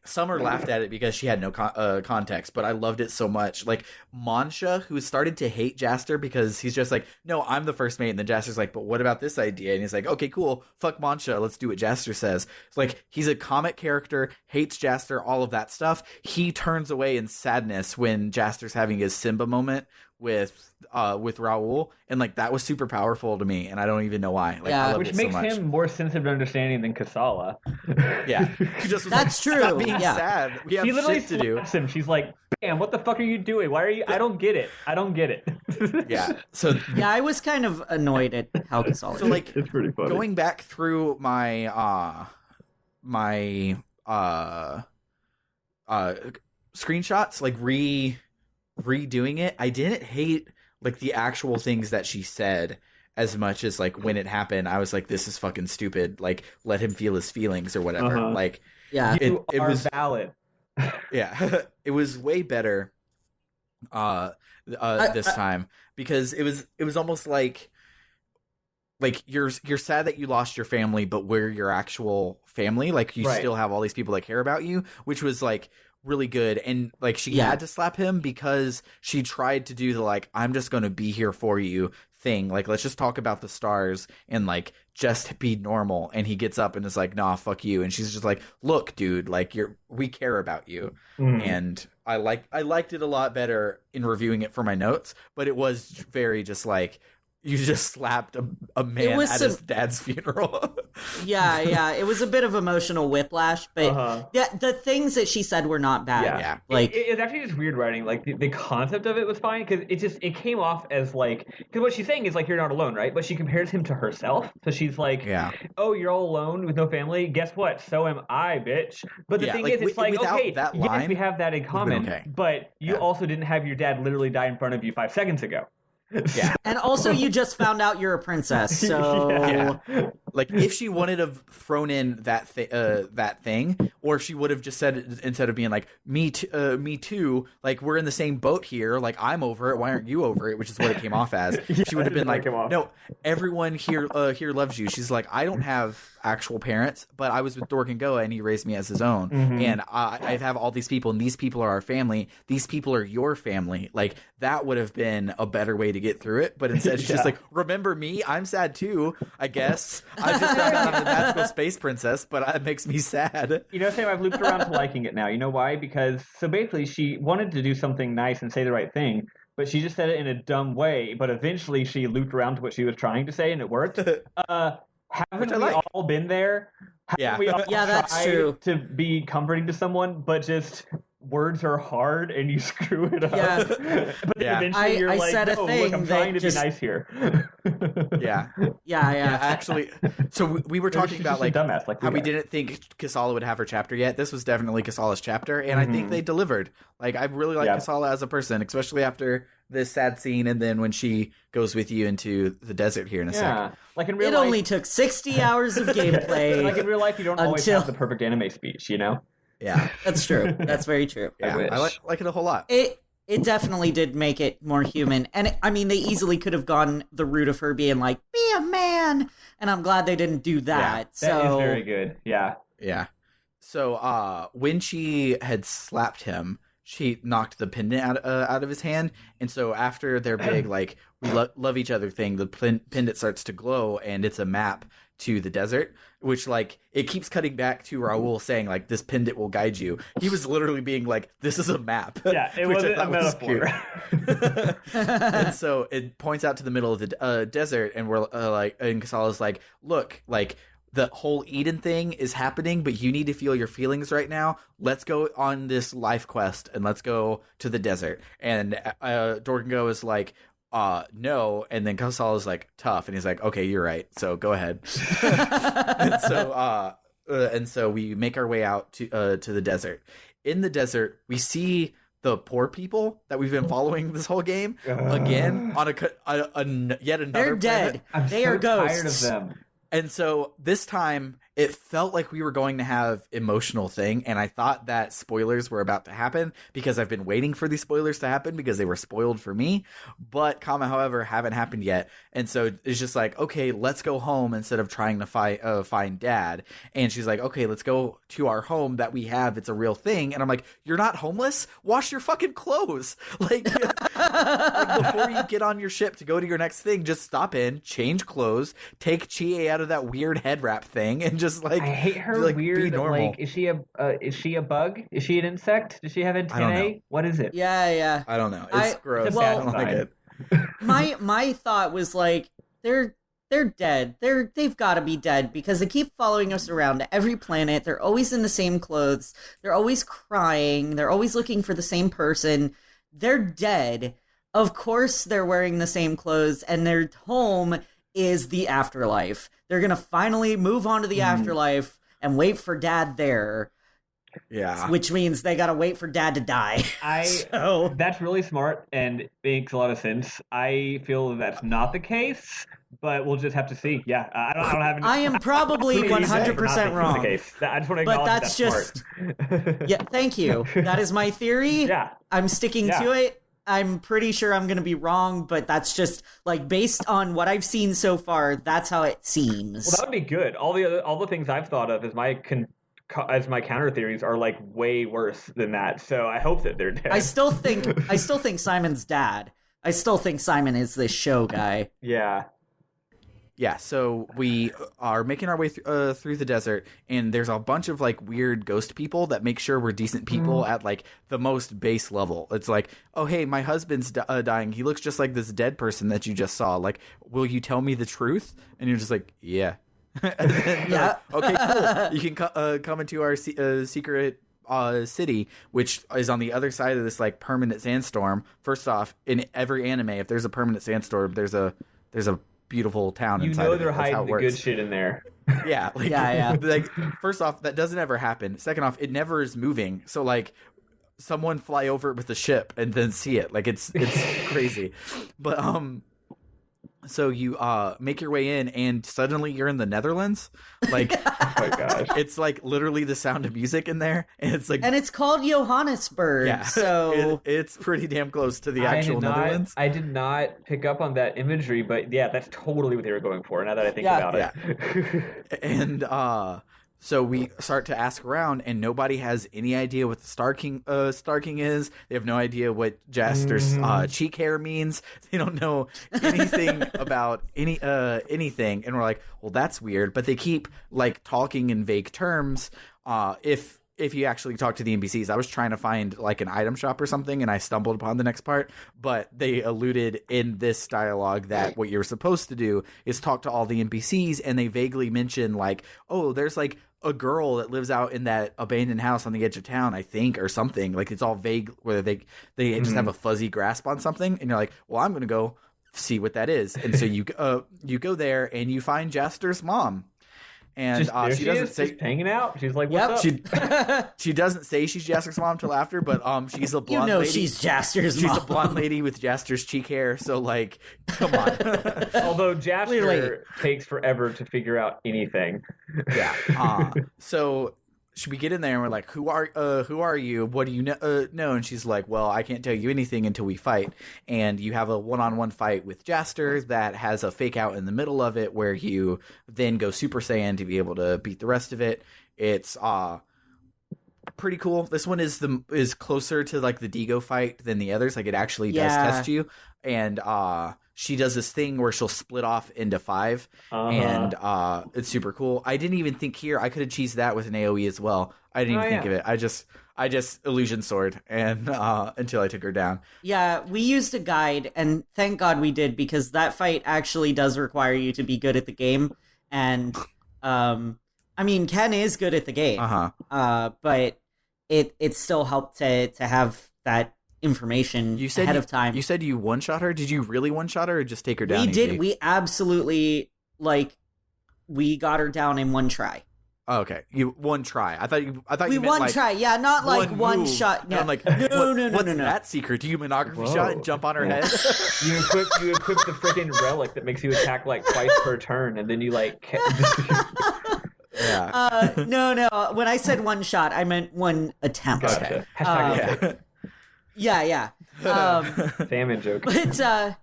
Summer laughed at it because she had no context, but I loved it so much. Like Mansha, who started to hate Jaster because he's just like, no, I'm the first mate, and then Jaster's like, but what about this idea? And he's like, okay, cool, fuck Mansha, let's do what Jaster says. It's like, he's a comic character, hates Jaster, all of that stuff. He turns away in sadness when Jaster's having his Simba moment with Raul, and like that was super powerful to me, and I don't even know why. Like, Yeah. I loved Which it makes so much. him more sensitive to understanding than Kasala. Yeah, he just was That's like, true, stop being yeah. sad. We have She literally shit to do. slaps him. She's like, "Bam! What the fuck are you doing? Why are you? I don't get it. I don't get it." Yeah. So Yeah, I was kind of annoyed at how Casala. so like it's pretty funny. going back through my screenshots, like redoing it, I didn't hate like the actual things that she said as much as like when it happened, I was like, this is fucking stupid. Like, let him feel his feelings or whatever. Uh-huh. Like, Yeah. You it are was valid. yeah, it was way better this time, because it was almost like you're sad that you lost your family, but we're your actual family. Like, you Right. still have all these people that care about you, which was like really good. And like, she Yeah. had to slap him because she tried to do the like, I'm just going to be here for you thing. Like, let's just talk about the stars and like just be normal. And he gets up and is like, nah, fuck you. And she's just like, look, dude, like we care about you. Mm. And I liked it a lot better in reviewing it for my notes, but it was very just like, you just slapped a man was at his dad's funeral. Yeah, it was a bit of emotional whiplash, but Uh-huh. the things that she said were not bad. Yeah. Like, it's actually just weird writing. Like the concept of it was fine because it came off as like, because what she's saying is like, you're not alone, right? But she compares him to herself, so she's like, Yeah. oh, you're all alone with no family. Guess what? So am I, bitch. But the Yeah, thing like, is, it's like, without okay, that yes, line, we have that in common, okay. but you Yeah. also didn't have your dad literally die in front of you 5 seconds ago. Yeah. and also you just found out you're a princess, so Yeah. Like, if she wanted to have thrown in that thing, or if she would have just said, instead of being like, me too, like, we're in the same boat here, like, I'm over it, why aren't you over it, which is what it came off as. Yeah, She would have been like, came off. no, everyone here loves you. She's like, I don't have actual parents, but I was with Dork and Goa and he raised me as his own. Mhm. And I have all these people, and these people are our family. These people are your family. Like, that would have been a better way to get through it. But instead, she's just Yeah. like, remember me? I'm sad too, I guess. I just found out I'm the magical space princess, but it makes me sad. You know, Sam, I've looped around to liking it now. You know why? Because, so basically, she wanted to do something nice and say the right thing, but she just said it in a dumb way. But eventually, she looped around to what she was trying to say, and it worked. Haven't I we like. all been there? Haven't Yeah. we all Yeah, that's tried true. to be comforting to someone, but just words are hard and you screw it up. Yeah. But then Yeah. eventually you're I like, said a no, thing look, I'm that trying to just- be nice here. Yeah. yeah. Actually, so we were talking She's about just a like dumbass, like how we are. didn't think Kasala would have her chapter yet. This was definitely Kasala's chapter, and I think Mhm. they delivered. Like, I really like Yeah. Kasala as a person, especially after this sad scene, and then when she goes with you into the desert here in a Yeah. sec. Like in real It life, only took 60 hours of gameplay. like in real life, you don't always until- have the perfect anime speech, you know? Yeah, That's true. That's very true. yeah, wish. I like it a whole lot. It definitely did make it more human. And I mean, they easily could have gone the route of her being like, be a man. And I'm glad they didn't do that. That is so very good. Yeah. Yeah. So when she had slapped him, she knocked the pendant out of his hand, and so after their big like we love each other thing, the pendant starts to glow, and it's a map to the desert, which like it keeps cutting back to Raul saying like this pendant will guide you. He was literally being like, this is a map. Yeah, it wasn't a metaphor. And so it points out to the middle of the desert, and we're and Kasala's like, look, like the whole Eden thing is happening, but you need to feel your feelings right now. Let's go on this life quest and let's go to the desert. And Dorgango is like, no. And then Kasala is like, tough. And he's like, okay, you're right. So go ahead. and so we make our way out to the desert. In the desert, we see the poor people that we've been following this whole game again on yet another They're dead. They are ghosts. Tired of them. And so this time it felt like we were going to have emotional thing, and I thought that spoilers were about to happen because I've been waiting for these spoilers to happen because they were spoiled for me, but however haven't happened yet. And so it's just like, okay, let's go home instead of trying to find Dad. And she's like, okay, let's go to our home that we have. It's a real thing. And I'm like, you're not homeless? Wash your fucking clothes. Like before you get on your ship to go to your next thing, just stop in, change clothes, take Chie out of that weird head wrap thing, and just like, I hate her like, weird. be normal. Like, is she a bug? Is she an insect? Does she have antennae? What is it? Yeah. I don't know. It's gross. Well, I don't like it. My thought was like, they're dead. They've got to be dead because they keep following us around to every planet. They're always in the same clothes. They're always crying. They're always looking for the same person. They're dead. Of course they're wearing the same clothes, and their home is the afterlife. They're going to finally move on to the afterlife and wait for Dad there. Yeah. Which means they got to wait for Dad to die. So that's really smart and makes a lot of sense. I feel that's not the case, but we'll just have to see. Yeah, I don't have any. I am probably 100% wrong. I just want to acknowledge but that's just smart. Yeah, thank you. That is my theory. Yeah. I'm sticking to it. I'm pretty sure I'm going to be wrong, but that's just like based on what I've seen so far, that's how it seems. Well, that would be good. All the things I've thought of as my counter theories are like way worse than that. So I hope that they're dead. I still think Simon's dad. I still think Simon is this show guy. Yeah. Yeah, so we are making our way through the desert, and there's a bunch of like weird ghost people that make sure we're decent people at like the most base level. It's like, oh hey, my husband's dying. He looks just like this dead person that you just saw. Like, will you tell me the truth? And you're just like, yeah. And then, yeah. Okay, cool. You can come into our secret city, which is on the other side of this like permanent sandstorm. First off, in every anime, if there's a permanent sandstorm, there's a beautiful town inside of it. They're hiding the works. good shit in there. Yeah, like, yeah. Like, first off, that doesn't ever happen. Second off, it never is moving. So like, someone fly over it with a ship and then see it. Like it's crazy. But so you make your way in, and suddenly you're in the Netherlands. Like, oh my gosh, it's like literally the Sound of Music in there, and it's like, and it's called Johannesburg. Yeah, so it's pretty damn close to the actual Netherlands. I did not pick up on that imagery, but yeah, that's totally what they were going for. Now that I think about it, and so we start to ask around, and nobody has any idea what the Star King is. They have no idea what Jaster's cheek hair means. They don't know anything about anything. And we're like, well, that's weird. But they keep like talking in vague terms. If you actually talk to the NPCs, I was trying to find like an item shop or something, and I stumbled upon the next part. But they alluded in this dialogue that what you're supposed to do is talk to all the NPCs, and they vaguely mention like, oh, there's like a girl that lives out in that abandoned house on the edge of town, I think, or something. Like it's all vague, where they just have a fuzzy grasp on something, and you're like, well, I'm gonna go see what that is. And so you go there, and you find Jaster's mom. And she doesn't say, just hanging out. She's like, "What's up?" She doesn't say she's Jaster's mom till after, but she's a blonde lady. She's Jaster's mom. She's a blonde lady with Jaster's cheek hair. So like, come on. Although Jaster takes forever to figure out anything. Yeah. So we get in there and we're like, who are you? What do you know? And she's like, well, I can't tell you anything until we fight. And you have a one-on-one fight with Jaster that has a fake out in the middle of it where you then go Super Saiyan to be able to beat the rest of it. It's pretty cool. This one is closer to like the Digo fight than the others. Like it actually does test you. And she does this thing where she'll split off into 5, and it's super cool. I didn't even think here I could have cheesed that with an AoE as well. I didn't even think of it. I just illusion sword and until I took her down. Yeah, we used a guide, and thank God we did, because that fight actually does require you to be good at the game. And I mean, Ken is good at the game, but it still helped to have that information ahead of time. You said you one-shot her? Did you really one-shot her or just take her down? We did. We absolutely, we got her down in one try. Oh, okay. You one try. I thought you meant one try. Yeah, not like one shot. No. I'm like, no. What's that secret? Do you monography shot and jump on her head? You equip the freaking relic that makes you attack twice per turn, and then you Yeah. No. When I said one shot, I meant one attempt. Gotcha. Yeah. Salmon joke. But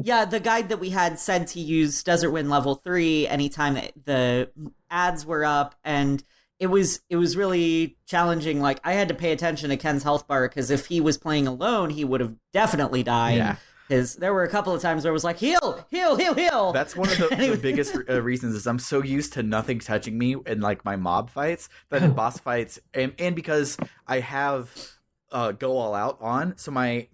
yeah, the guide that we had said to use Desert Wind level 3 anytime that the ads were up, and it was really challenging. I had to pay attention to Ken's health bar, because if he was playing alone, he would have definitely died. Yeah. Because there were a couple of times where it was like, heal. That's one of the biggest reasons is I'm so used to nothing touching me in my mob fights that in boss fights, and because I have go all out on, so my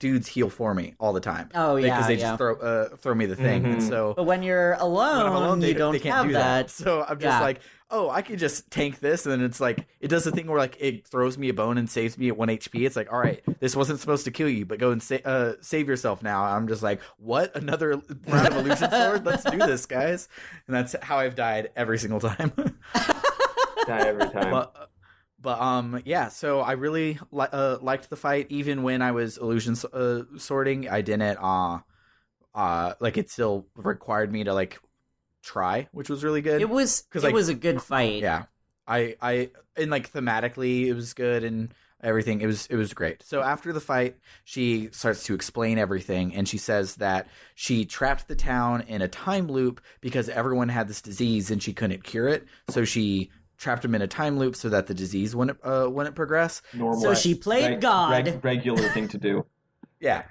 dudes heal for me all the time. Oh yeah, because they just throw me the thing, and so. But when you're alone, you don't can't have do that. So I'm just I could just tank this, and then it's it does the thing where it throws me a bone and saves me at 1 HP. It's all right, this wasn't supposed to kill you, but go and save yourself now. I'm just what? Another round of illusion sword? Let's do this, guys. And that's how I've died every single time. Die every time. But yeah, so I really liked the fight. Even when I was illusion sorting, I didn't it still required me to try, which was really good. It was a good fight. Yeah, I and thematically it was good and everything. It was great. So after the fight, she starts to explain everything, and she says that she trapped the town in a time loop because everyone had this disease and she couldn't cure it. So she trapped them in a time loop so that the disease wouldn't progress. Normal. So she played God. Regular thing to do. Yeah,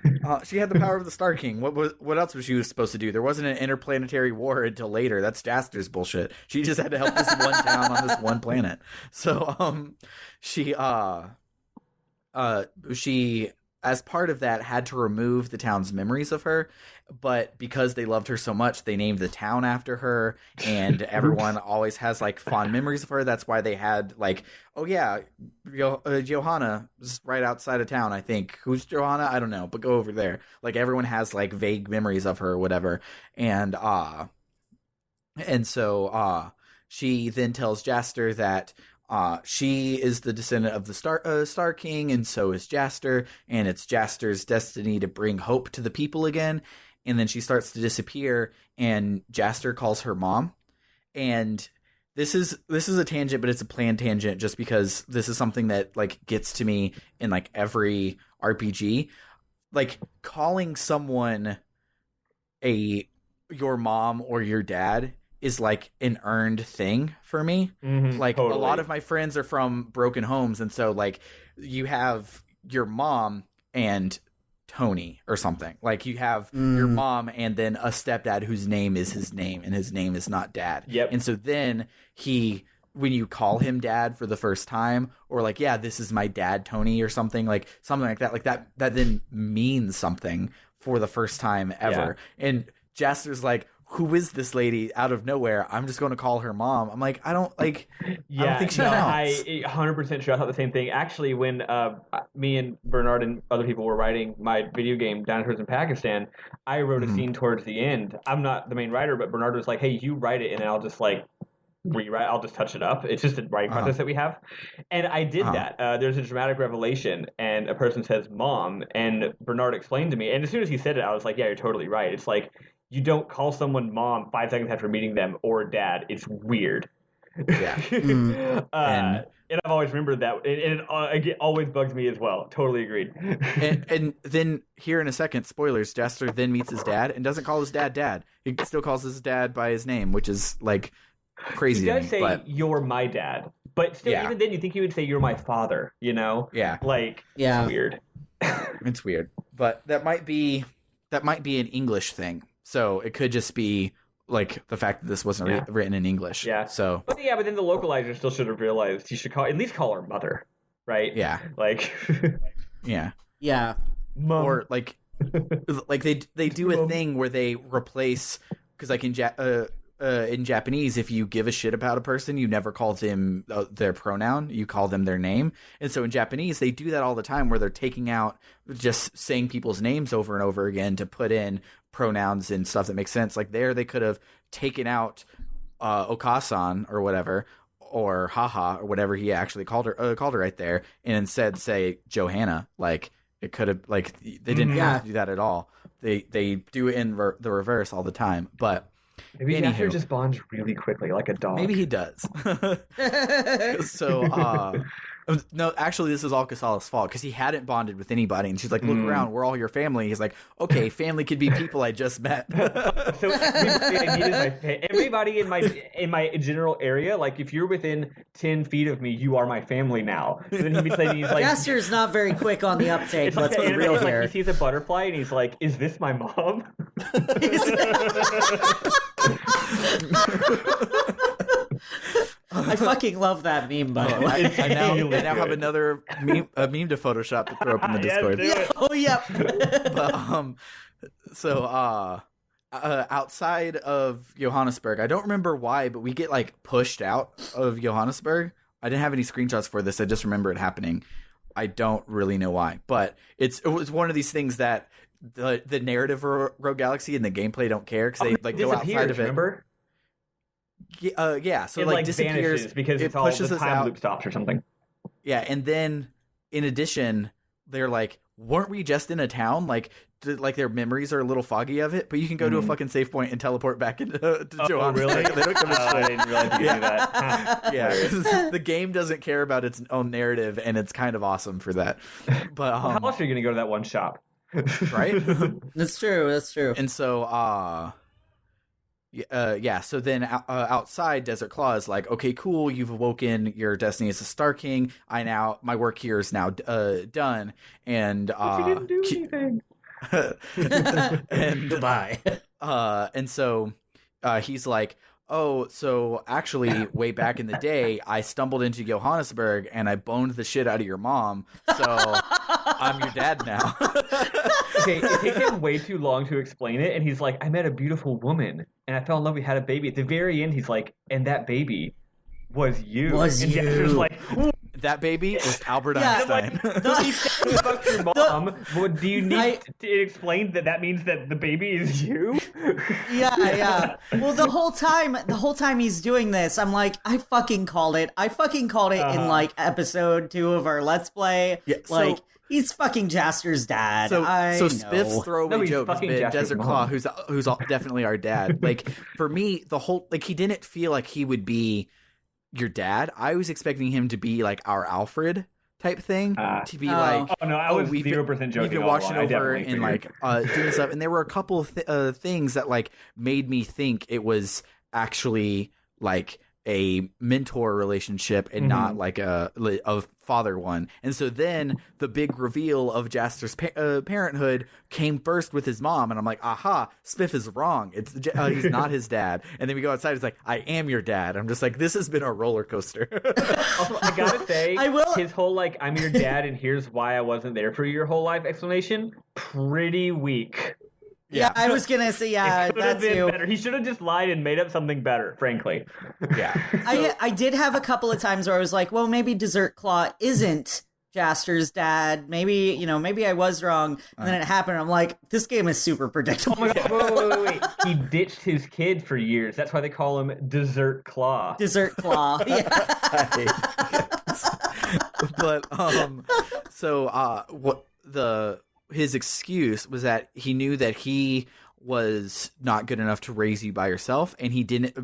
she had the power of the Star King. What else was she supposed to do? There wasn't an interplanetary war until later. That's Jaster's bullshit. She just had to help this one town on this one planet. So she as part of that had to remove the town's memories of her, but because they loved her so much, they named the town after her, and everyone always has fond memories of her. That's why they had oh yeah, Johanna is right outside of town, I think. Who's Johanna? I don't know, but go over there. Everyone has vague memories of her or whatever, and so she then tells Jaster that she is the descendant of the Star King, and so is Jaster, and it's Jaster's destiny to bring hope to the people again. And then she starts to disappear, and Jaster calls her mom. And this is a tangent, but it's a planned tangent just because this is something that gets to me in every RPG. Calling someone your mom or your dad is an earned thing for me. Mm-hmm, totally. A lot of my friends are from broken homes, and so you have your mom and Tony or something. You have your mom and then a stepdad whose name is his name, and his name is not dad. Yep. And so then when you call him dad for the first time, or yeah, this is my dad, Tony, or something like that, that then means something for the first time ever. Yeah. And Jaster's who is this lady out of nowhere? I'm just going to call her mom. I'm I don't think she counts. I 100% sure I thought the same thing. Actually, when me and Bernard and other people were writing my video game, Dinosaurs in Pakistan, I wrote a scene towards the end. I'm not the main writer, but Bernard was hey, you write it, and then I'll just rewrite. I'll just touch it up. It's just a writing process that we have. And I did that. There's a dramatic revelation, and a person says mom, and Bernard explained to me, and as soon as he said it, I was yeah, you're totally right. It's you don't call someone mom 5 seconds after meeting them, or dad. It's weird. Yeah. And I've always remembered that. And it always bugs me as well. Totally agreed. and then here in a second, spoilers, Jaster then meets his dad and doesn't call his dad. He still calls his dad by his name, which is crazy. He does to me, say you're my dad. But still, even then, you think he would say you're my father, you know? Yeah. It's weird. It's weird. But that might be that might be an English thing. So it could just be like the fact that this wasn't written in English. Yeah. So, but then the localizer still should have realized he should at least call her mother, right? Yeah. Like. Yeah. Yeah. Mom. Or like they do a thing where they replace, because like in Japanese, if you give a shit about a person, you never call them their pronoun, you call them their name. And so in Japanese, they do that all the time, where they're taking out just saying people's names over and over again to put in pronouns and stuff that makes sense. Like there, they could have taken out Okasan or whatever, or haha or whatever he actually called her right there, and instead say Johanna. Like it could have, like, they didn't have to do that at all. They do it in the reverse all the time. But maybe Jasper just bonds really quickly, like a dog. Maybe he does. So, no, actually, this is all Kasala's fault, because he hadn't bonded with anybody, and she's like, "Look around, we're all your family." He's like, "Okay, family could be people I just met." So everybody in my general area, like if you're within 10 feet of me, you are my family now. So then he's like, Jasper's not very quick on the uptake. Let's be real here. Like he sees a butterfly and he's like, "Is this my mom?" I fucking love that meme, by the way. I now have another meme to Photoshop to throw up in the Discord. Oh, yeah. But, so outside of Johannesburg, I don't remember why, but we get like pushed out of Johannesburg. I didn't have any screenshots for this. I just remember it happening. I don't really know why, but it was one of these things that the narrative for Rogue Galaxy and the gameplay don't care, because they like go outside of it. Remember? Yeah. So it like disappears vanishes because it it's all pushes the us time out. loop stops or something. Yeah, and then in addition, they're like, weren't we just in a town? Like their memories are a little foggy of it, but you can go to a fucking save point and teleport back into Johannesburg. Really? They don't give a shit. I didn't realize you could do that. Yeah, the game doesn't care about its own narrative, and it's kind of awesome for that. But how else are you going to go to that one shop? Right? That's true. And so, so then outside, Desert Claw is like, okay, cool, you've awoken your destiny as a Star King. My work here is now done. And but you didn't do anything. And goodbye. And so he's like, oh, so actually, way back in the day, I stumbled into Johannesburg and I boned the shit out of your mom. So I'm your dad now. Okay, it takes him way too long to explain it, and he's like, I met a beautiful woman, and I fell in love. We had a baby. At the very end, he's like, and that baby was you. And Jasper's like, that baby was Albert Einstein. Fuck your mom. Do you need to explain that means that the baby is you? Yeah. Well, the whole time he's doing this, I'm like, I fucking called it. In like episode 2 of our Let's Play. Yeah, like, he's fucking Jasper's dad. So Spiff's throwaway joke has been Desert Claw, who's definitely our dad. Like, for me, the whole, like, he didn't feel like he would be your dad. I was expecting him to be like our Alfred type thing, to be like, oh no, I was 0% joking. We've been watching over and like doing stuff, and there were a couple of things that like made me think it was actually like a mentor relationship and not like a father one. And so then the big reveal of Jasper's parenthood came first with his mom, and I'm like, aha, Spiff is wrong. It's he's not his dad. And then we go outside, it's like, I am your dad. I'm just like, this has been a roller coaster. Also, I gotta say, his whole like, I'm your dad and here's why I wasn't there for your whole life explanation, pretty weak. Yeah, I was gonna say, that too. Better. He should have just lied and made up something better, frankly. Yeah. I did have a couple of times where I was like, well, maybe Desert Claw isn't Jasper's dad. Maybe I was wrong. And then it happened. I'm like, this game is super predictable. Oh my God, wait. He ditched his kid for years. That's why they call him Desert Claw. Desert Claw. Yeah. But his excuse was that he knew that he was not good enough to raise you by yourself, and he didn't.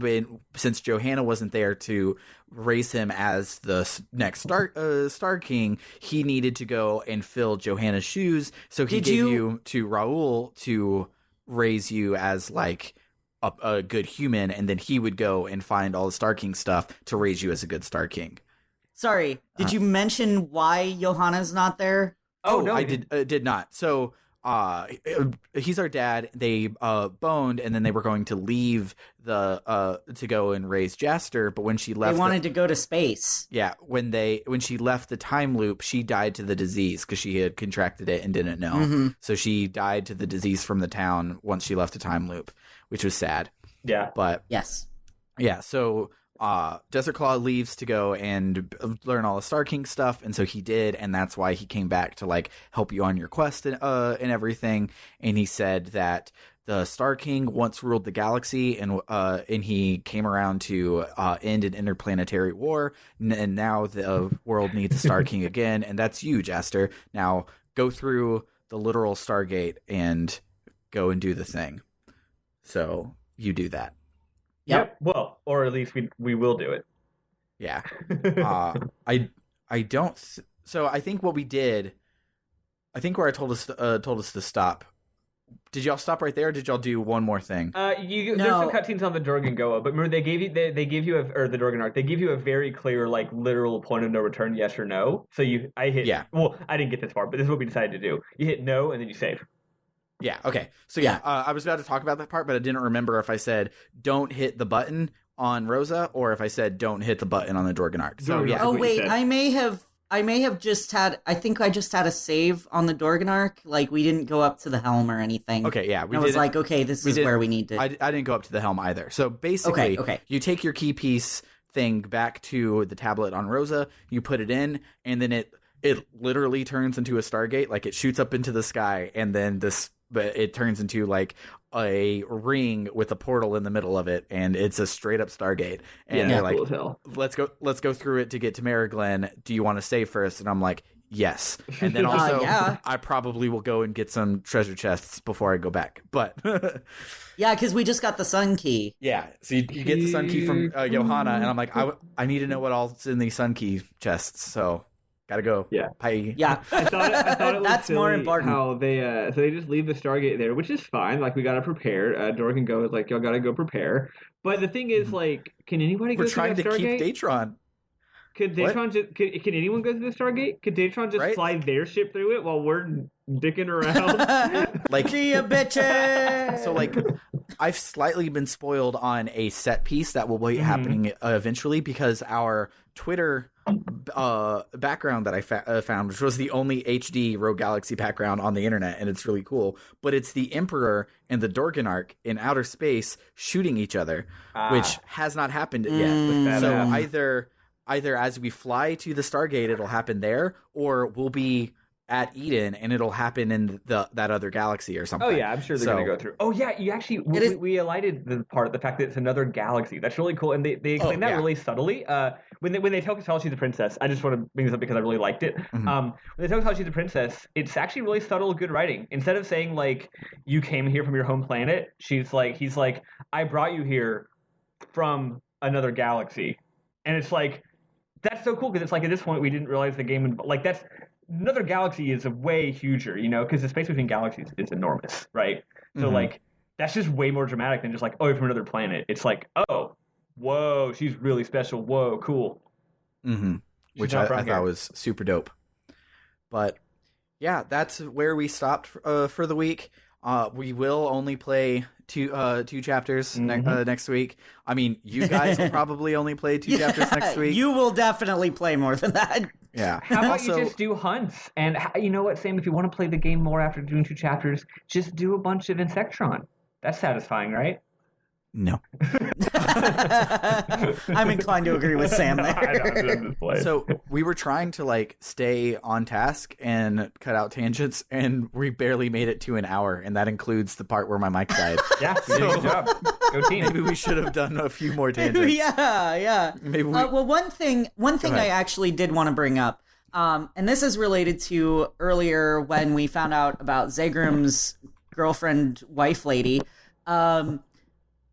Since Johanna wasn't there to raise him as the next Star King, he needed to go and fill Johanna's shoes. So he gave you to Raul to raise you as like a good human, and then he would go and find all the Star King stuff to raise you as a good Star King. Sorry, did you mention why Johanna's not there? Oh, no, I did not. So he's our dad. They boned, and then they were going to leave to go and raise Jaster. But when she left, they wanted to go to space. Yeah, when she left the time loop, she died to the disease because she had contracted it and didn't know. Mm-hmm. So she died to the disease from the town once she left the time loop, which was sad. Yeah, but yes, yeah. So Desert Claw leaves to go and learn all the Star King stuff, and so he did, and that's why he came back to like help you on your quest and everything. And he said that the Star King once ruled the galaxy, and he came around to end an interplanetary war, and now the world needs a Star King again, and that's you, Jaster. Now go through the literal Stargate and go and do the thing. So you do that. Yep. Well, or at least we will do it. Yeah. I don't. So I think what we did. I think where I told us to stop. Did y'all stop right there? Or did y'all do one more thing? No. There's some cutscenes on the Dorgan Goa, but remember they give you the Dorgan Arc. They give you a very clear, like, literal point of no return, yes or no. So I hit. Yeah. Well, I didn't get this far, but this is what we decided to do. You hit no, and then you save. Yeah, okay. So I was about to talk about that part, but I didn't remember if I said don't hit the button on Rosa or if I said don't hit the button on the Dorgan Arc. So yeah. Oh wait, I may have just had. I think I just had a save on the Dorgan Arc. Like we didn't go up to the helm or anything. Okay, yeah. I was like, okay, this is where we need to. I didn't go up to the helm either. So basically, okay. You take your key piece thing back to the tablet on Rosa, you put it in, and then it literally turns into a Stargate. Like it shoots up into the sky, and then but it turns into like a ring with a portal in the middle of it, and it's a straight up Stargate. And they're like, cool, let's go through it to get to Mariglen. Do you want to save first? And I'm like, yes. And then also, I probably will go and get some treasure chests before I go back. But yeah, because we just got the Sun Key. Yeah, so you get the Sun Key from Johanna, and I'm like, I need to know what all's in the Sun Key chests. So. Gotta go. Yeah. Bye. Yeah. I thought it was that's silly more important. how they just leave the Stargate there, which is fine. Like we gotta prepare. Dorgan Go is like y'all gotta go prepare. But the thing is, like, can anybody go We're through trying that to Stargate? keep Datron. Could Datron just can anyone go through the Stargate? Could Datron just fly their ship through it while we're dicking around? Like, see ya, bitches. So like, I've slightly been spoiled on a set piece that will be happening eventually because our Twitter background that I found, which was the only HD Rogue Galaxy background on the internet, and it's really cool. But it's the Emperor and the Dorgan Arc in outer space shooting each other, which has not happened yet. So either as we fly to the Stargate, it'll happen there, or we'll be at Eden and it'll happen in that other galaxy or something. Oh yeah, I'm sure they're going to go through. Oh yeah, you actually we elided the fact that it's another galaxy. That's really cool, and they explain that really subtly. When they tell Kasala she's a princess, I just want to bring this up because I really liked it. Mm-hmm. When they tell Kasala she's a princess, it's actually really subtle, good writing. Instead of saying like you came here from your home planet, he's like I brought you here from another galaxy, and it's like that's so cool because it's like at this point we didn't realize the game like that's. Another galaxy is way huger, because the space between galaxies is enormous, right? So, like, that's just way more dramatic than just like, oh, you're from another planet. It's like, oh, whoa, she's really special. Whoa, cool. Mm-hmm. Which I thought was super dope. But, yeah, that's where we stopped for the week. We will only play two chapters next week. I mean, you guys will probably only play two chapters next week. You will definitely play more than that. Yeah. How about you just do hunts? And you know what, Sam? If you want to play the game more after doing 2 chapters, just do a bunch of Insectron. That's satisfying, right? No. I'm inclined to agree with Sam there. So we were trying to like stay on task and cut out tangents, and we barely made it to an hour, and that includes the part where my mic died. Yeah, you did a good job. Go team. Maybe we should have done a few more tangents. Yeah. Maybe we... well, one thing I actually did want to bring up, and this is related to earlier when we found out about Zegrim's girlfriend, wife lady.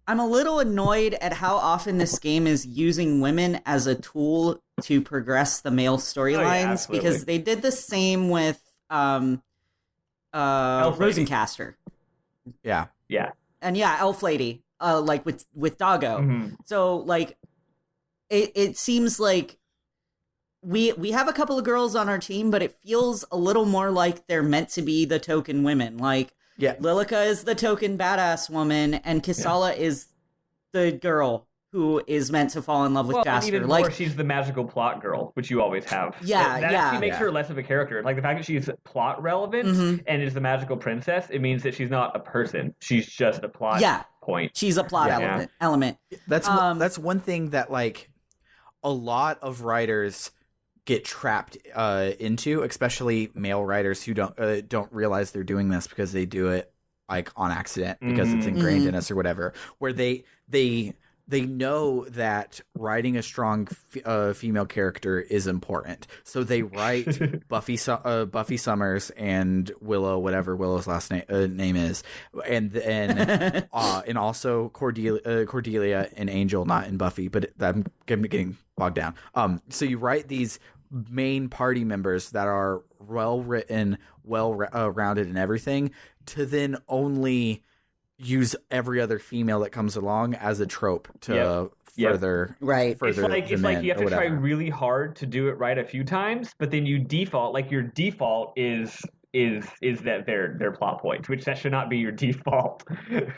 I'm a little annoyed at how often this game is using women as a tool to progress the male storylines, because they did the same with Rosencaster. Yeah. And Elf Lady, like with Doggo. So like it seems like we have a couple of girls on our team, but it feels a little more like they're meant to be the token women. Like, Lilica is the token badass woman, and Kisala is the girl who is meant to fall in love with Jasper. Even more, she's the magical plot girl, which you always have. That actually makes her less of a character. Like, the fact that she's plot relevant and is the magical princess, it means that she's not a person. She's just a plot point. She's a plot element. That's one thing that, like, a lot of writers get trapped into, especially male writers who don't realize they're doing this because they do it like on accident because it's ingrained in us or whatever, where they know that writing a strong female character is important, so they write Buffy Summers and Willow, whatever Willow's last name is, and also Cordelia and Angel, not in Buffy, but I'm getting bogged down. So you write these main party members that are well written, rounded, and everything, to then only use every other female that comes along as a trope to further it's like you have to try really hard to do it right a few times, but then you default, like, your default is that their plot point, which that should not be your default.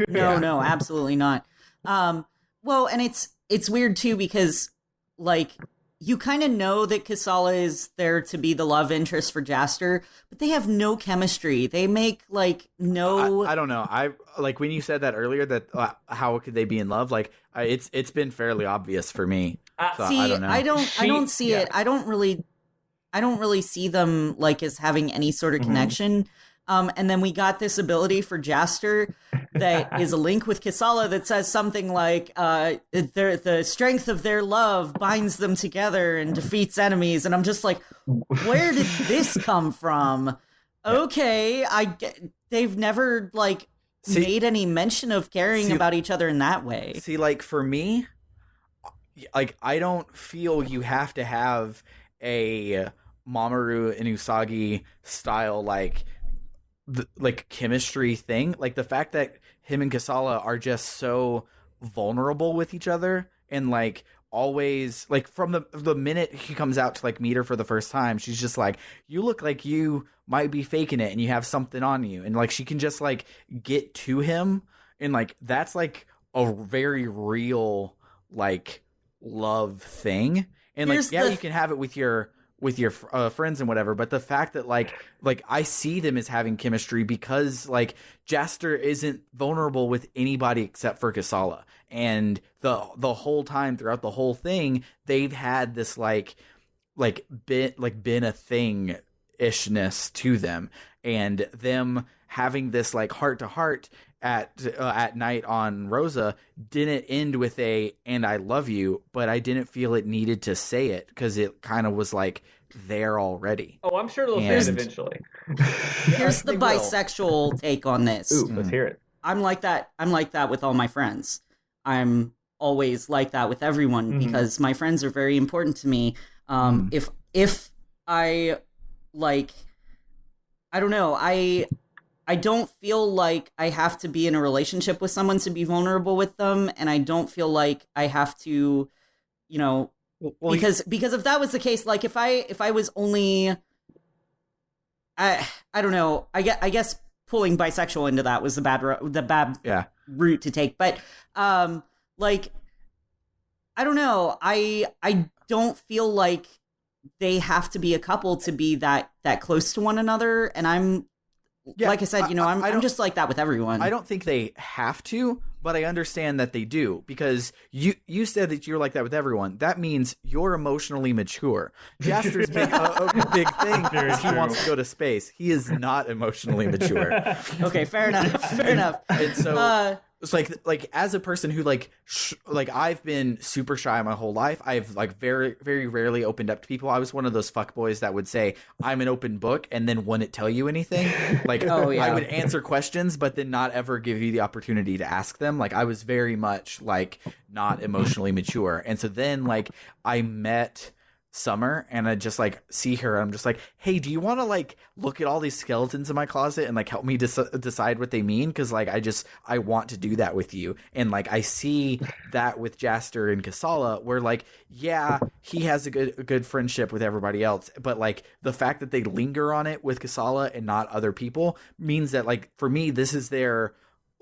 No, absolutely not. Well, and it's weird too, because, like, you kind of know that Kisala is there to be the love interest for Jaster, but they have no chemistry. They make, like, no... I don't know. I like when you said that earlier, that how could they be in love? Like, it's been fairly obvious for me. So I don't know. I don't see it. I don't really see them, like, as having any sort of connection. And then we got this ability for Jaster that is a link with Kisala that says something like, the strength of their love binds them together and defeats enemies. And I'm just like, where did this come from? Okay, they've never, like, made any mention of caring about each other in that way. See, like, for me, like, I don't feel you have to have a Mamoru and Usagi style, like chemistry thing. Like, the fact that him and Kisala are just so vulnerable with each other, and, like, always, like, from the minute he comes out to, like, meet her for the first time, she's just like, you look like you might be faking it and you have something on you, and, like, she can just, like, get to him, and, like, that's, like, a very real, like, love thing. And, like, you can have it with your friends and whatever, but the fact that like I see them as having chemistry because, like, Jaster isn't vulnerable with anybody except for Kisala, and the whole time throughout the whole thing they've had this been a thing ishness to them, and them having this, like, heart to heart at night on Rosa didn't end with and I love you, but I didn't feel it needed to say it because it kind of was, like, there already. Oh, I'm sure they'll say it eventually. Here's the bisexual take on this. Ooh, let's hear it. I'm like that with all my friends. I'm always like that with everyone because my friends are very important to me. If I, like, I don't know, I don't feel like I have to be in a relationship with someone to be vulnerable with them, and I don't feel like I have to, you know, because if that was the case, like, if I was only, I don't know, I guess pulling bisexual into that was the bad route to take, but like, I don't know, I don't feel like they have to be a couple to be that close to one another, and I'm. Yeah, like I said, you know, I'm just like that with everyone. I don't think they have to, but I understand that they do, because you said that you're like that with everyone. That means you're emotionally mature. Jaster's a big thing is he wants to go to space. He is not emotionally mature. Okay, fair enough. And so it's like as a person who like I've been super shy my whole life. I've, like, very, very rarely opened up to people. I was one of those fuckboys that would say I'm an open book and then wouldn't tell you anything. Like, I would answer questions but then not ever give you the opportunity to ask them. Like, I was very much, like, not emotionally mature. And so then, like, I met Summer, and I just like see her. I'm just like, hey, do you want to like look at all these skeletons in my closet and like help me decide what they mean? Because like I want to do that with you. And like I see that with Jaster and Kasala, where like yeah, he has a good friendship with everybody else, but like the fact that they linger on it with Kasala and not other people means that like for me this is their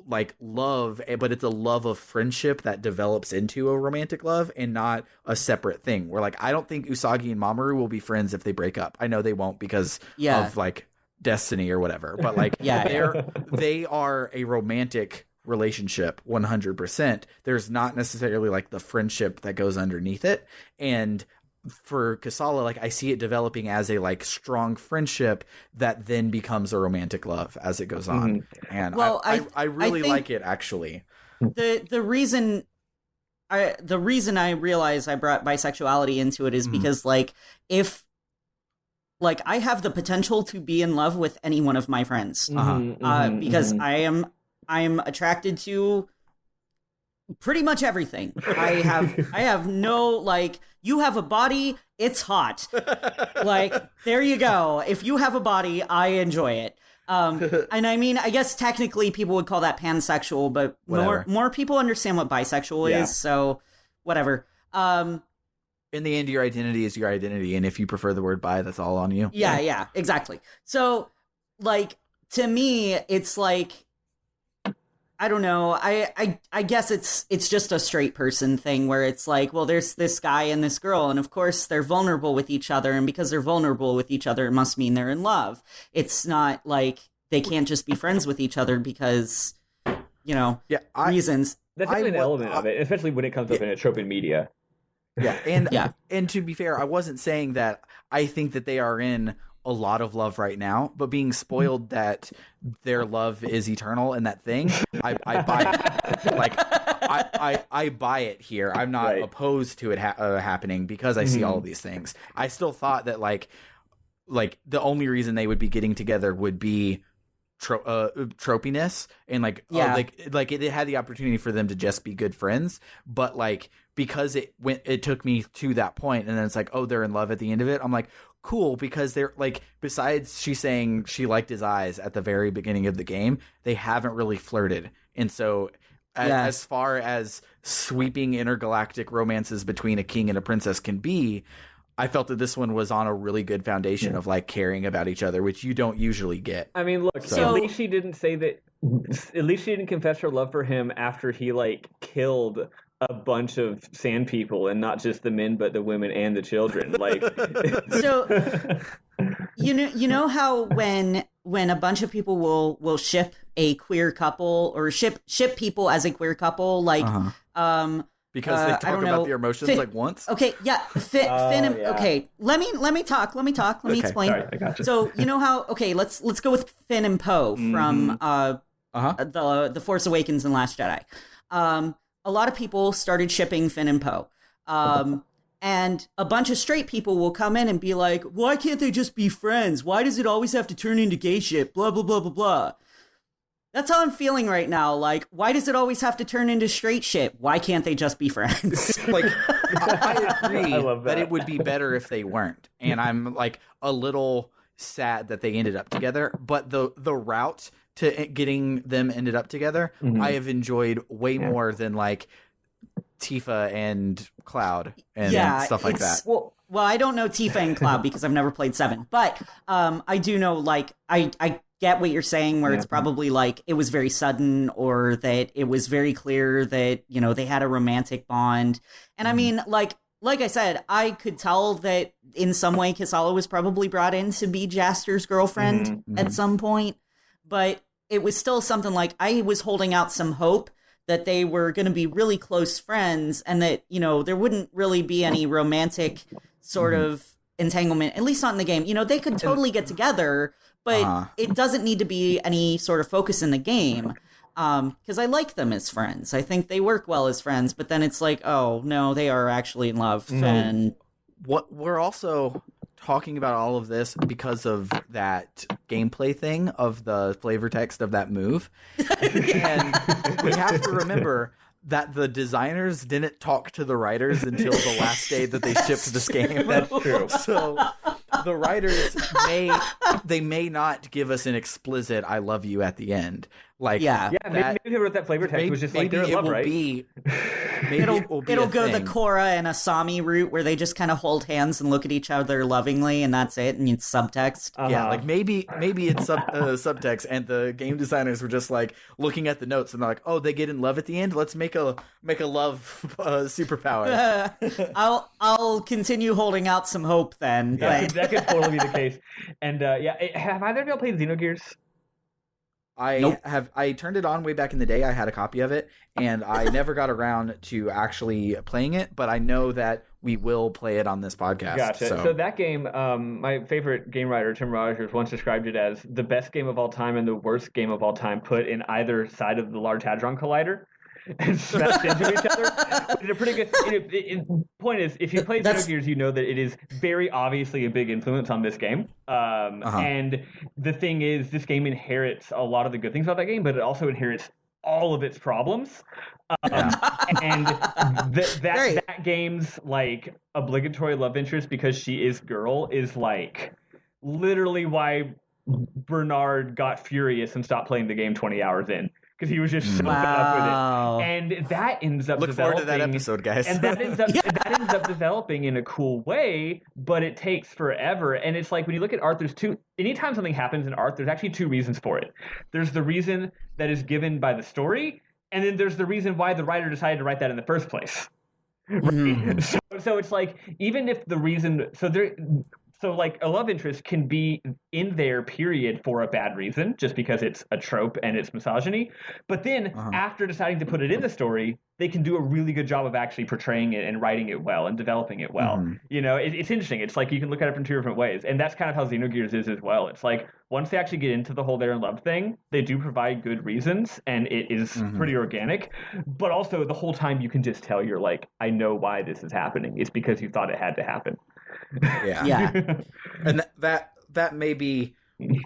like love, but it's a love of friendship that develops into a romantic love and not a separate thing where like I don't think Usagi and Mamoru will be friends if they break up. I know they won't because of like destiny or whatever, but like they are a romantic relationship 100%. There's not necessarily like the friendship that goes underneath it. And for Kasala, like I see it developing as a like strong friendship that then becomes a romantic love as it goes on. And I really like it actually. The reason I realize I brought bisexuality into it is because like if like I have the potential to be in love with any one of my friends because I am attracted to pretty much everything. I have no like you have a body, it's hot. Like there you go. If you have a body, I enjoy it. And I mean, I guess technically people would call that pansexual, but more people understand what bisexual is, so whatever. In the end, your identity is your identity, and if you prefer the word bi, that's all on you. Yeah, exactly. So like to me, it's like I don't know. I guess it's just a straight person thing where it's like, well, there's this guy and this girl, and of course they're vulnerable with each other, and because they're vulnerable with each other, it must mean they're in love. It's not like they can't just be friends with each other because, reasons. That's definitely an element of it, especially when it comes up in a trope in media. Yeah, and to be fair, I wasn't saying that I think that they are in a lot of love right now, but being spoiled that their love is eternal and that thing, I buy it. Like I buy it here. I'm not opposed to it happening because I see all of these things. I still thought that like the only reason they would be getting together would be tropiness and like it had the opportunity for them to just be good friends, but like because it took me to that point and then it's like, oh, they're in love at the end of it. I'm like, cool, because they're like, besides she saying she liked his eyes at the very beginning of the game, they haven't really flirted. And so as far as sweeping intergalactic romances between a king and a princess can be, I felt that this one was on a really good foundation of like caring about each other, which you don't usually get. I mean, look, at least she didn't say that. At least she didn't confess her love for him after he like killed a bunch of sand people, and not just the men, but the women and the children. Like, so you know how when a bunch of people will ship a queer couple or ship people as a queer couple, like because they talk about their emotions like once. Okay, yeah, Finn. Okay, let me talk. Let me explain. Sorry, I got you. So you know how? Okay, let's go with Finn and Poe from the Force Awakens and Last Jedi. A lot of people started shipping Finn and Poe. And a bunch of straight people will come in and be like, why can't they just be friends? Why does it always have to turn into gay shit? Blah, blah, blah, blah, blah. That's how I'm feeling right now. Like, why does it always have to turn into straight shit? Why can't they just be friends? Like, I agree that it would be better if they weren't. And I'm like a little sad that they ended up together. But the route to getting them ended up together, I have enjoyed way more than like Tifa and Cloud and stuff like that. Well, I don't know Tifa and Cloud because I've never played 7, but I do know, like, I get what you're saying, where it's probably like it was very sudden, or that it was very clear that, they had a romantic bond. And I mean, like I said, I could tell that in some way Kasala was probably brought in to be Jaster's girlfriend at some point, but it was still something like I was holding out some hope that they were going to be really close friends and that, there wouldn't really be any romantic sort of entanglement, at least not in the game. They could totally get together, but it doesn't need to be any sort of focus in the game. Because I like them as friends. I think they work well as friends, but then it's like, oh, no, they are actually in love. And what we're also talking about all of this because of that gameplay thing of the flavor text of that move. And we have to remember that the designers didn't talk to the writers until the last day that they shipped this game. That's true. So the writers may not give us an explicit "I love you" at the end. Like, maybe they wrote that flavor text was just like they're in love, right? It'll go the Korra and Asami route where they just kind of hold hands and look at each other lovingly, and that's it, and it's subtext. Yeah, like maybe it's subtext, and the game designers were just like looking at the notes, and they're like, "Oh, they get in love at the end. Let's make a love superpower." I'll continue holding out some hope then. Yeah, that could totally be the case. And have either of y'all played Xenogears? I turned it on way back in the day. I had a copy of it, and I never got around to actually playing it, but I know that we will play it on this podcast. Gotcha. So that game, my favorite game writer, Tim Rogers, once described it as the best game of all time and the worst game of all time put in either side of the Large Hadron Collider and smashed into each other. Which is a pretty good point is, if you play Xenogears, you know that it is very obviously a big influence on this game. And the thing is, this game inherits a lot of the good things about that game, but it also inherits all of its problems. And that game's like obligatory love interest because she is girl is like literally why Bernard got furious and stopped playing the game 20 hours in. Because he was just so fed up with it, and that ends up look forward to that episode, guys. And that ends up developing in a cool way, but it takes forever. And it's like when you look at art, anytime something happens in art, there's actually two reasons for it. There's the reason that is given by the story, and then there's the reason why the writer decided to write that in the first place. Right? So it's like even if the reason So, like, a love interest can be in there, period, for a bad reason, just because it's a trope and it's misogyny. But then, after deciding to put it in the story, they can do a really good job of actually portraying it and writing it well and developing it well. You know, it's interesting. It's like you can look at it from two different ways. And that's kind of how Xenogears is as well. It's like, once they actually get into the whole they're in love thing, they do provide good reasons, and it is pretty organic. But also, the whole time you can just tell you're like, I know why this is happening. It's because you thought it had to happen. Yeah. And that may be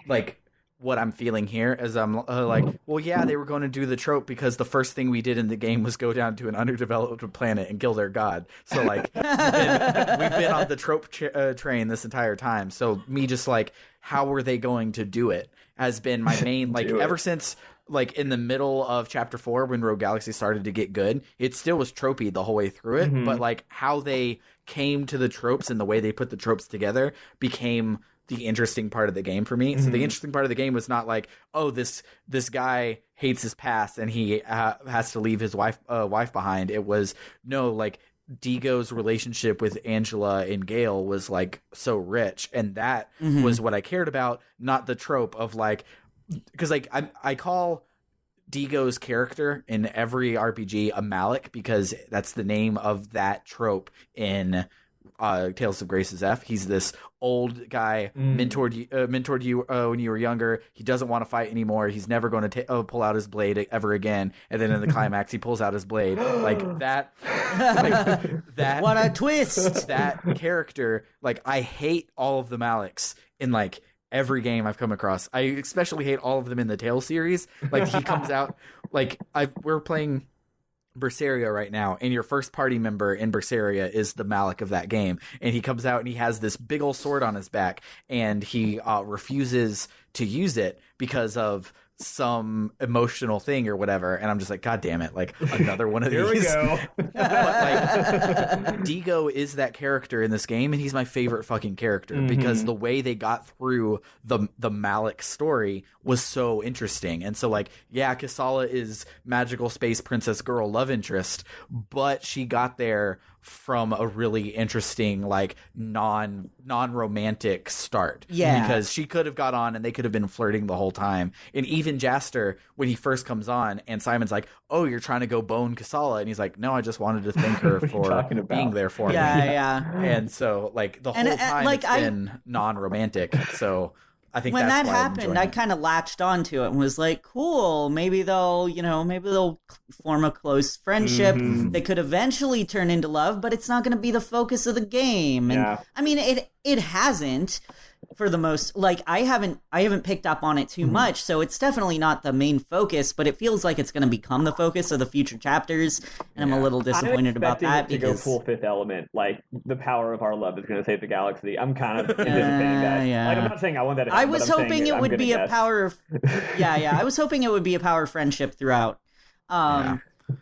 like what I'm feeling here as I'm like, well, yeah, they were going to do the trope because the first thing we did in the game was go down to an underdeveloped planet and kill their god. So like we've been on the trope train this entire time. So me just like, how were they going to do it has been my main like ever since like in the middle of chapter 4 when Rogue Galaxy started to get good. It still was tropey the whole way through it, but like how they came to the tropes and the way they put the tropes together became the interesting part of the game for me. So the interesting part of the game was not like, oh, this guy hates his past and he has to leave his wife behind. It was no, like Digo's relationship with Angela and Gale was like so rich, and that was what I cared about, not the trope of like, because like I call Digo's character in every RPG a Malik because that's the name of that trope in Tales of Grace's F. He's this old guy, mentored you when you were younger. He doesn't want to fight anymore. He's never going to pull out his blade ever again. And then in the climax, he pulls out his blade like that. That what a twist! That character, like I hate all of the Maliks in like every game I've come across. I especially hate all of them in the Tales series. Like he comes out, like we're playing Berseria right now, and your first party member in Berseria is the Malik of that game, and he comes out and he has this big old sword on his back, and he refuses to use it because of some emotional thing or whatever, and I'm just like, God damn it, like another one of these. Here we go. But like Digo is that character in this game, and he's my favorite fucking character because the way they got through the Malik story was so interesting. And so like, yeah, Kasala is magical space princess girl love interest, but she got there from a really interesting like non-romantic start. Yeah, because she could have got on and they could have been flirting the whole time. And even Jaster, when he first comes on and Simon's like, oh, you're trying to go bone Kasala, and he's like, no, I just wanted to thank her for being there for me. Yeah. And so like the whole time like, it's been non-romantic. So I think when that's that happened, I kind of latched onto it and was like, cool, maybe they'll form a close friendship. They could eventually turn into love, but it's not going to be the focus of the game. And I mean, it hasn't. for the most, like, I haven't picked up on it too much, so it's definitely not the main focus, but it feels like it's going to become the focus of the future chapters, and I'm a little disappointed about that to because go full Fifth Element, like the power of our love is going to save the galaxy. I'm kind of anticipating that. yeah. Like, I'm not saying I want that to happen, I was hoping it would be a power of I was hoping it would be a power of friendship throughout.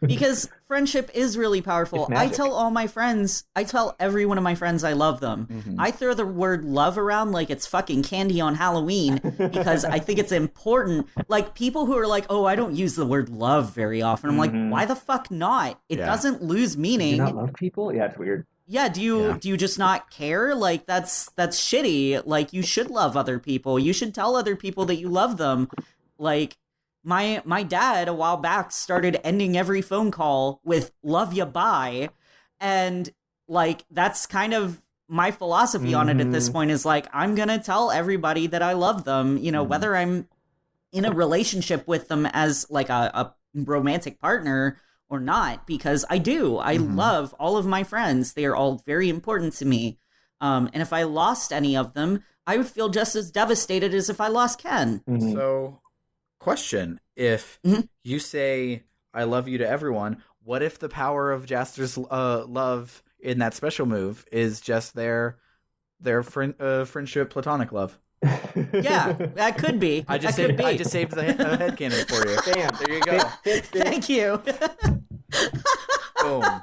Because friendship is really powerful. I tell all my friends, I tell every one of my friends I love them. Mm-hmm. I throw the word love around like it's fucking candy on Halloween because I think it's important. Like, people who are like, oh, I don't use the word love very often. I'm like, why the fuck not? It doesn't lose meaning. Do you not love people? Yeah, it's weird. Yeah, do you just not care? Like, that's shitty. Like, you should love other people. You should tell other people that you love them. Like, my dad a while back started ending every phone call with "love ya, bye," and like, that's kind of my philosophy on it at this point. Is like, I'm gonna tell everybody that I love them. You know, whether I'm in a relationship with them as like a romantic partner or not, because I do. I love all of my friends. They are all very important to me. And if I lost any of them, I would feel just as devastated as if I lost Ken. So, question: if you say "I love you" to everyone, what if the power of Jaster's love in that special move is just their friendship, platonic love? Yeah, that could be. I just saved the headcanon for you. Damn, there you go. Thank you. Boom.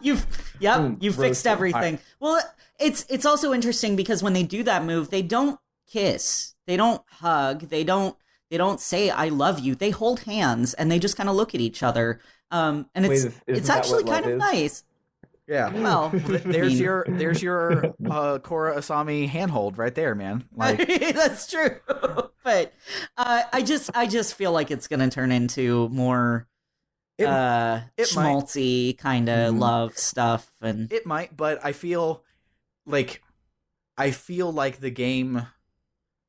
You fixed everything. Right. Well, it's also interesting because when they do that move, they don't kiss, they don't hug, they don't say "I love you." They hold hands and they just kind of look at each other. And it's actually kind of nice. Yeah. Well, there's your Korra Asami handhold right there, man. Like, that's true. But I just feel like it's going to turn into more schmaltzy kind of love stuff, and it might. But I feel like the game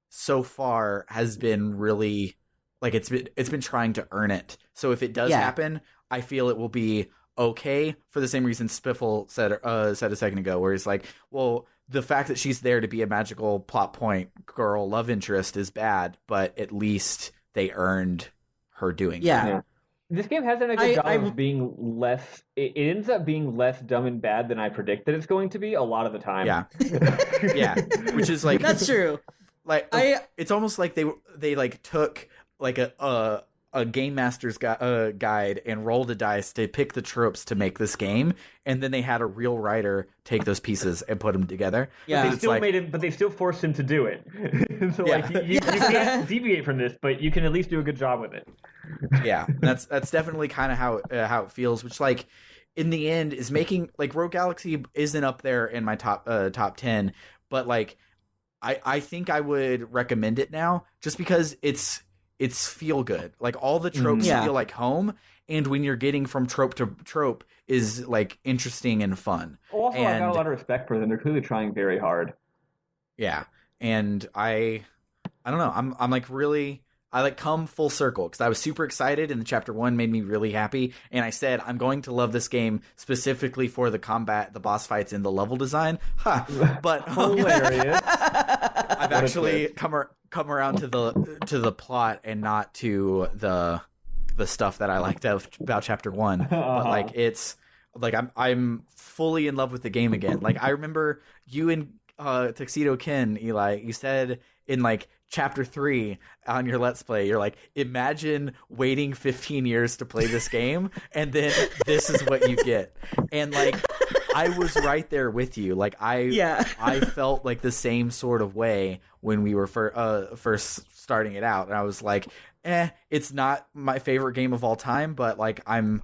so far has been really, like, it's been trying to earn it. So if it does happen, I feel it will be okay, for the same reason Spiffle said a second ago, where he's like, well, the fact that she's there to be a magical plot point girl love interest is bad, but at least they earned her doing that. This game has done a good job of being less. It ends up being less dumb and bad than I predicted it's going to be a lot of the time. Yeah, which is like, that's true. Like, it's almost like they like took like a game master's guide and rolled a dice to pick the tropes to make this game, and then they had a real writer take those pieces and put them together. Yeah, but they still forced him to do it. So like, you can't deviate from this, but you can at least do a good job with it. Yeah, that's definitely kind of how it feels. Which, like, in the end, is making, like, Rogue Galaxy isn't up there in my top 10, but like, I think I would recommend it now just because it's feel good. Like, all the tropes feel like home, and when you're getting from trope to trope is like interesting and fun. Also, I got a lot of respect for them. They're clearly trying very hard. Yeah, and I don't know. I'm like, really, I like come full circle because I was super excited, and the chapter 1 made me really happy. And I said I'm going to love this game specifically for the combat, the boss fights, and the level design. But hilarious. I've actually come around to the plot and not to the stuff that I liked about chapter 1. But like, it's like I'm fully in love with the game again. Like, I remember you and Tuxedo Ken, Eli, you said in like chapter 3 on your Let's Play, you're like, imagine waiting 15 years to play this game, and then this is what you get. And like, I was right there with you. Like, I felt like the same sort of way when we were first starting it out, and I was like, it's not my favorite game of all time, but like, I'm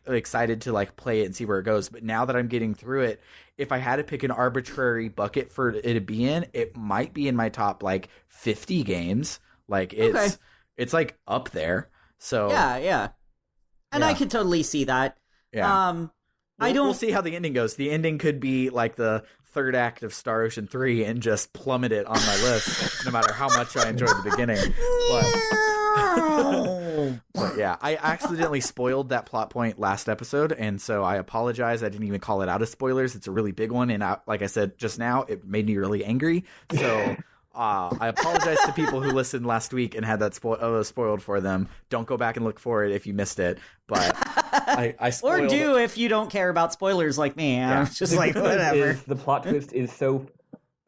excited to like play it and see where it goes. But now that I'm getting through it, if I had to pick an arbitrary bucket for it to be in, it might be in my top like 50 games. Like, it's like up there. So and I could totally see that. We'll see how the ending goes. The ending could be like the third act of Star Ocean 3 and just plummet it on my list, no matter how much I enjoyed the beginning. But yeah, I accidentally spoiled that plot point last episode, and so I apologize. I didn't even call it out as spoilers. It's a really big one, and like I said just now, it made me really angry. So I apologize to people who listened last week and had that spoiled for them. Don't go back and look for it if you missed it. But I spoiled or do if you don't care about spoilers like me. I'm just like, whatever. The plot twist is so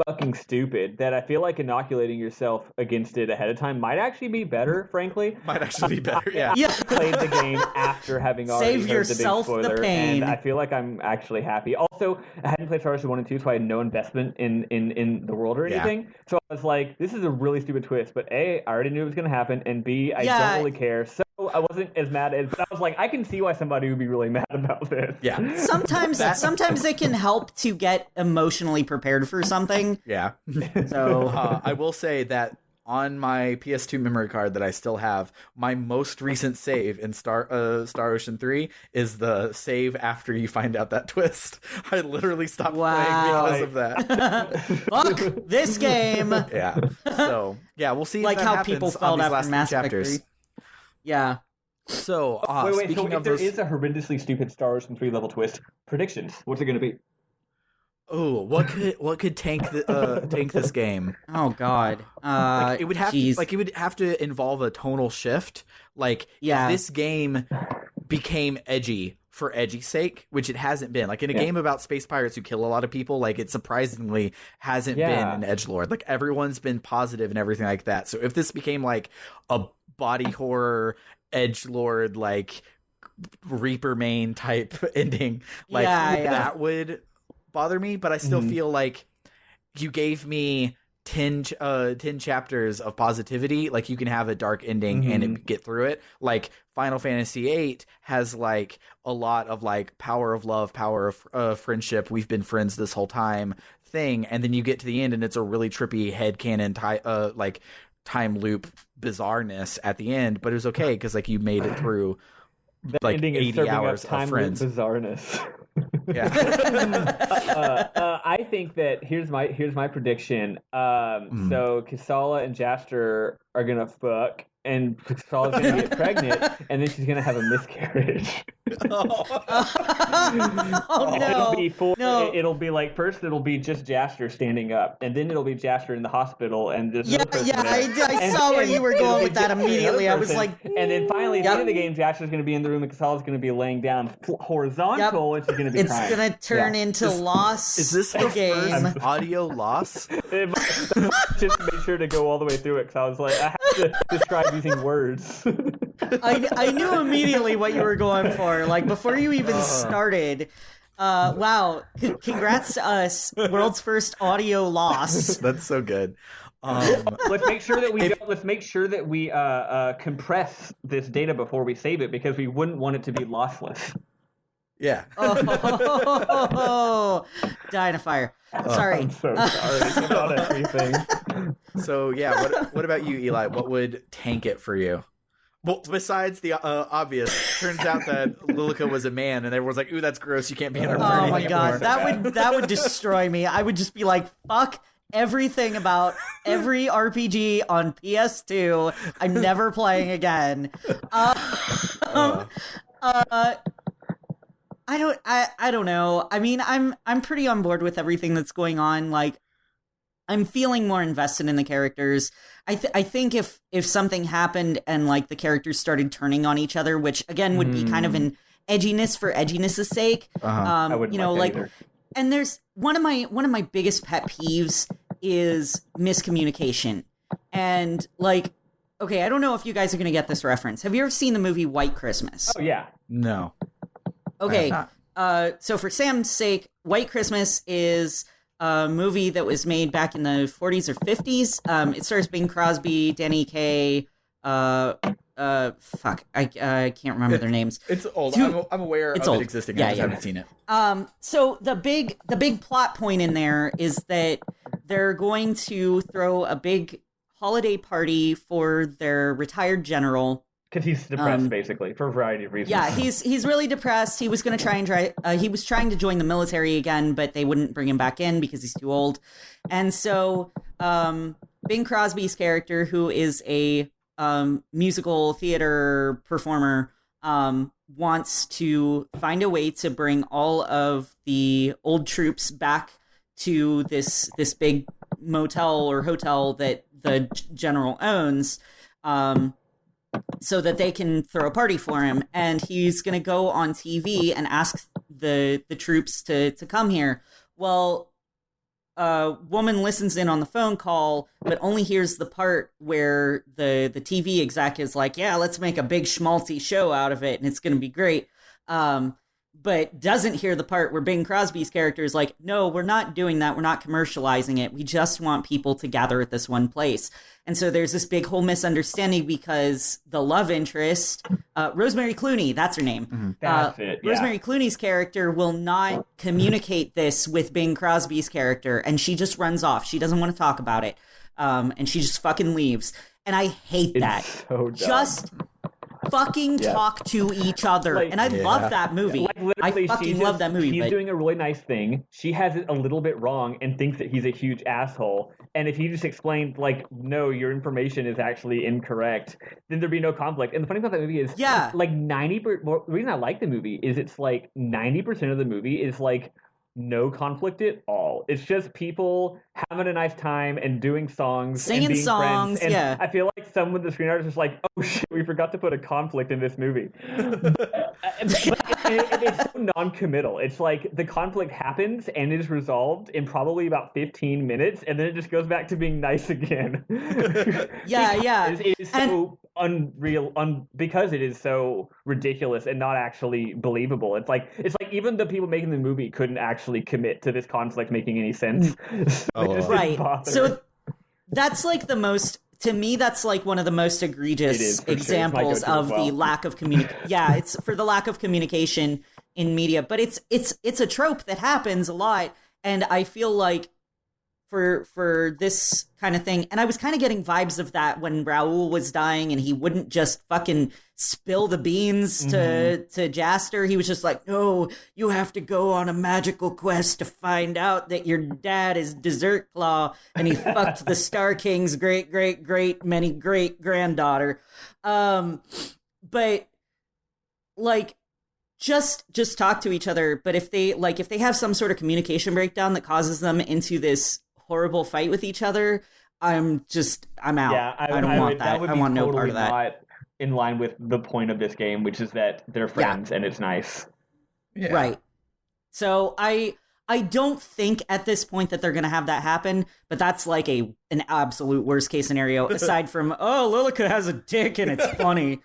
fucking stupid that I feel like inoculating yourself against it ahead of time might actually be better, frankly. Might actually be better, yeah. I played the game after having already Save heard yourself the big spoiler, the pain. and I feel like I'm actually happy. Also, I hadn't played Star Wars 1 and 2, so I had no investment in the world or anything. Yeah. So I was like, this is a really stupid twist, but A, I already knew it was going to happen, and B, I don't really care. So I wasn't as mad as, but I was like, I can see why somebody would be really mad about this. Yeah. Sometimes it can help to get emotionally prepared for something. Yeah. So I will say that on my PS2 memory card that I still have, my most recent save in Star Ocean 3 is the save after you find out that twist. I literally stopped playing because of that. Fuck this game. Yeah. So, yeah, we'll see like if that how happens people on felt these after last Mass few Effect chapters. 3. Yeah. So, wait, speaking so of if there is a horrendously stupid Star Ocean 3 level twist, predictions. What's it going to be? Oh, what could tank this game? Oh God, it would have to involve a tonal shift. Like if this game became edgy for edgy's sake, which it hasn't been. Like in a game about space pirates who kill a lot of people, like it surprisingly hasn't been an edgelord. Like everyone's been positive and everything like that. So if this became like a body horror edgelord, like Reaper main type ending, like that would bother me, but I still feel like you gave me 10 chapters of positivity. Like you can have a dark ending and get through it. Like Final Fantasy VIII has like a lot of like power of love, power of friendship, we've been friends this whole time thing, and then you get to the end and it's a really trippy headcanon like time loop bizarreness at the end, but it was okay because like you made it through like 80 hours of friends. Bizarreness. Yeah. I think that here's my prediction. So Kasala and Jaster are gonna fuck, and Kasala's gonna get pregnant, and then she's gonna have a miscarriage. No. It'll be like first it'll be just Jaster standing up, and then it'll be Jaster in the hospital, and this I saw where you were going with that immediately. I was like, and then finally at the end of the game, Jaster's going to be in the room, and Kasala's going to be laying down horizontal, and she's going to be crying. It's going to turn into Lost. Is this the game? First audio loss? Just make sure to go all the way through it, because I was like, I have to describe using words. I knew immediately what you were going for. Like before you even started. Wow! Congrats to us, world's first audio loss. That's so good. Let's make sure that we compress this data before we save it, because we wouldn't want it to be lossless. Yeah. Die in a fire. Sorry. I'm so sorry about everything. So yeah, what about you, Eli? What would tank it for you? Well, besides the obvious, turns out that Lilica was a man, and everyone's like, "Ooh, that's gross. You can't be in her party anymore." Oh my god, that would destroy me. I would just be like, "Fuck everything about every RPG on PS2. I'm never playing again." I don't know. I mean, I'm pretty on board with everything that's going on. Like, I'm feeling more invested in the characters. I think if something happened and like the characters started turning on each other, which again would be kind of an edginess for edginess' sake. I wouldn't like that either. And there's one of my biggest pet peeves is miscommunication. And like, okay, I don't know if you guys are gonna get this reference. Have you ever seen the movie White Christmas? Oh yeah. No. Okay. So for Sam's sake, White Christmas is a movie that was made back in the 40s or 50s. It stars Bing Crosby, Danny Kaye, I can't remember their names. It's old. I'm aware of it existing. I just haven't seen it. So the big plot point in there is that they're going to throw a big holiday party for their retired general. Because he's depressed, basically, for a variety of reasons. Yeah, he's really depressed. He was going to he was trying to join the military again, but they wouldn't bring him back in because he's too old. And so Bing Crosby's character, who is a musical theater performer, wants to find a way to bring all of the old troops back to this big motel or hotel that the general owns, so that they can throw a party for him. And he's going to go on TV and ask the troops to come here. Well, a woman listens in on the phone call, but only hears the part where the TV exec is like, yeah, let's make a big schmaltzy show out of it, and it's going to be great. But doesn't hear the part where Bing Crosby's character is like, no, we're not doing that. We're not commercializing it. We just want people to gather at this one place. And so there's this big whole misunderstanding because the love interest, Rosemary Clooney, that's her name. Mm-hmm. That's it, yeah. Rosemary Clooney's character will not communicate this with Bing Crosby's character, and she just runs off. She doesn't want to talk about it. And she just fucking leaves. And I hate that. So dumb. Just fucking talk to each other. And I love that movie. I fucking love that movie. He's doing a really nice thing. She has it a little bit wrong and thinks that he's a huge asshole. And if he just explained, like, no, your information is actually incorrect, then there'd be no conflict. And the funny thing about that movie is, like, 90%. The reason I like the movie is it's like 90% of the movie is like no conflict at all. It's just people having a nice time and doing songs, singing and being songs. Friends. And I feel like some of the screenwriters is like, oh shit, we forgot to put a conflict in this movie. but it's so non-committal. It's like the conflict happens and is resolved in probably about 15 minutes, and then it just goes back to being nice again. It is so unreal, because it is so ridiculous and not actually believable. It's like even the people making the movie couldn't actually commit to this conflict making any sense. Right. So that's like the most, to me, that's like one of the most egregious examples of the lack of communication. Yeah, it's for the lack of communication in media, but it's a trope that happens a lot, and I feel like for this kind of thing, and I was kind of getting vibes of that when Raoul was dying and he wouldn't just fucking spill the beans to Jaster. He was just like, no, you have to go on a magical quest to find out that your dad is Dessert Claw and he fucked the Star King's great many great granddaughter. But like, just talk to each other. But if they have some sort of communication breakdown that causes them into this horrible fight with each other, I'm out. Yeah, I don't want that. I want no part of that. Not in line with the point of this game, which is that they're friends and it's nice. Yeah. Right. So I don't think at this point that they're going to have that happen, but that's like an absolute worst case scenario, aside from, oh, Lilica has a dick and it's funny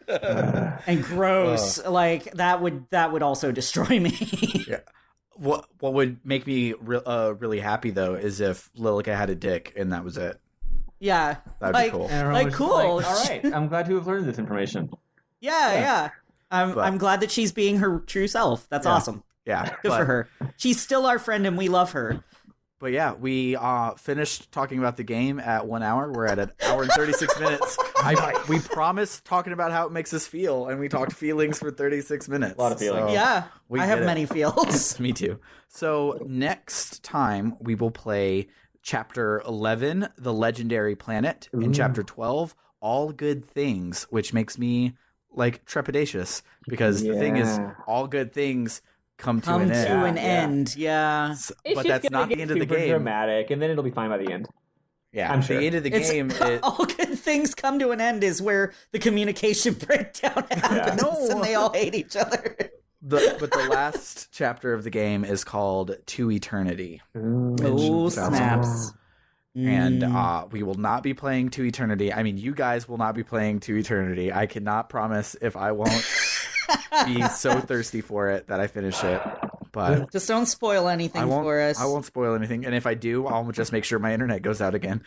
and gross. Like that would also destroy me. Yeah. What would make me really happy though is if Lilica had a dick and that was it. Yeah, that'd be cool. Like cool. All right, I'm glad to have learned this information. Yeah. I'm glad that she's being her true self. That's awesome. Yeah, good for her. She's still our friend and we love her. But yeah, we finished talking about the game at 1 hour. We're at an hour and 36 minutes. We promised talking about how it makes us feel, and we talked feelings for 36 minutes. A lot of feelings. So I have many feels. Me too. So next time we will play Chapter 11, The Legendary Planet, and Chapter 12, All Good Things, which makes me like trepidatious because the thing is, all good things come to an end. So, but that's not the end of the game. Dramatic, and then it'll be fine by the end. Yeah, I'm sure. The end of the game. All good things come to an end is where the communication breakdown happens, and they all hate each other. But the last chapter of the game is called To Eternity. Oh, snaps. And we will not be playing To Eternity. I mean, you guys will not be playing To Eternity. I cannot promise if I won't be so thirsty for it that I finish it. But just don't spoil anything for us. I won't spoil anything. And if I do, I'll just make sure my internet goes out again.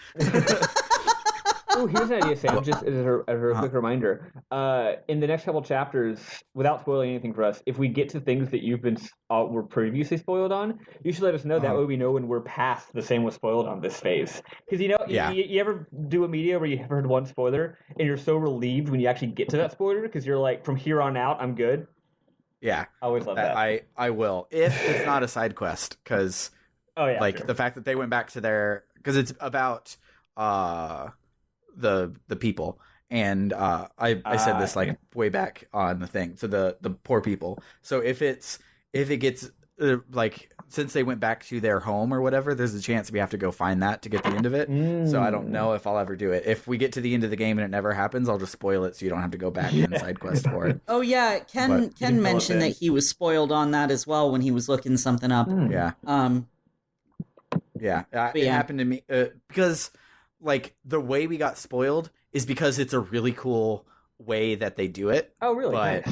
Oh, here's an idea, Sam, just as a quick reminder. In the next couple chapters, without spoiling anything for us, if we get to things that you've been were previously spoiled on, you should let us know. That way we know when we're past the same was spoiled on this phase. Because, you ever do a media where you heard one spoiler, and you're so relieved when you actually get to that spoiler, because you're like, from here on out, I'm good? Yeah. I always love that. I will. If it's not a side quest, because the fact that they went back to their... Because it's about... the people, and I said this like way back on the thing, so the poor people. So if it gets like since they went back to their home or whatever, there's a chance we have to go find that to get the end of it. So I don't know if I'll ever do it. If we get to the end of the game and it never happens, I'll just spoil it so you don't have to go back and side quest for it. Oh yeah, Ken mentioned that he was spoiled on that as well when he was looking something up. Yeah. It happened to me because like the way we got spoiled is because it's a really cool way that they do it. Oh, really? But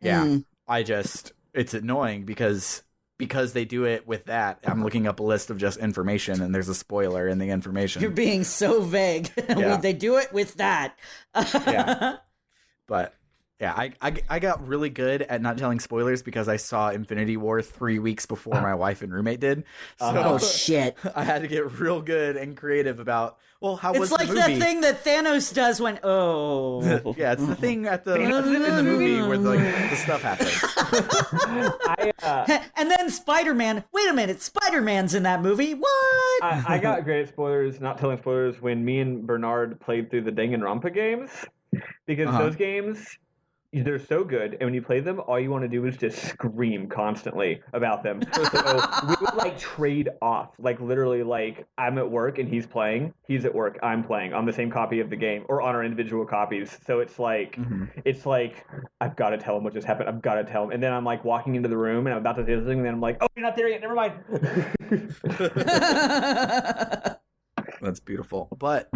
Nice. It's annoying because they do it with that. I'm looking up a list of just information and there's a spoiler in the information. You're being so vague. Yeah. They do it with that. Yeah. But yeah, I got really good at not telling spoilers because I saw Infinity War 3 weeks before my wife and roommate did. So Oh shit. I had to get real good and creative about, well, how was the movie? It's like that thing that Thanos does when, yeah, it's the thing in the movie where the stuff happens. And then Spider-Man. Wait a minute, Spider-Man's in that movie. What? I got great at spoilers, not telling spoilers, when me and Bernard played through the Danganronpa games. Because those games, they're so good, and when you play them, all you want to do is just scream constantly about them. So we would like trade off, like literally, like I'm at work and he's playing, he's at work, I'm playing on the same copy of the game or on our individual copies. So it's like, I've got to tell him what just happened. I've got to tell him, and then I'm like walking into the room and I'm about to say something, and then I'm like, oh, you're not there yet. Never mind. That's beautiful, but.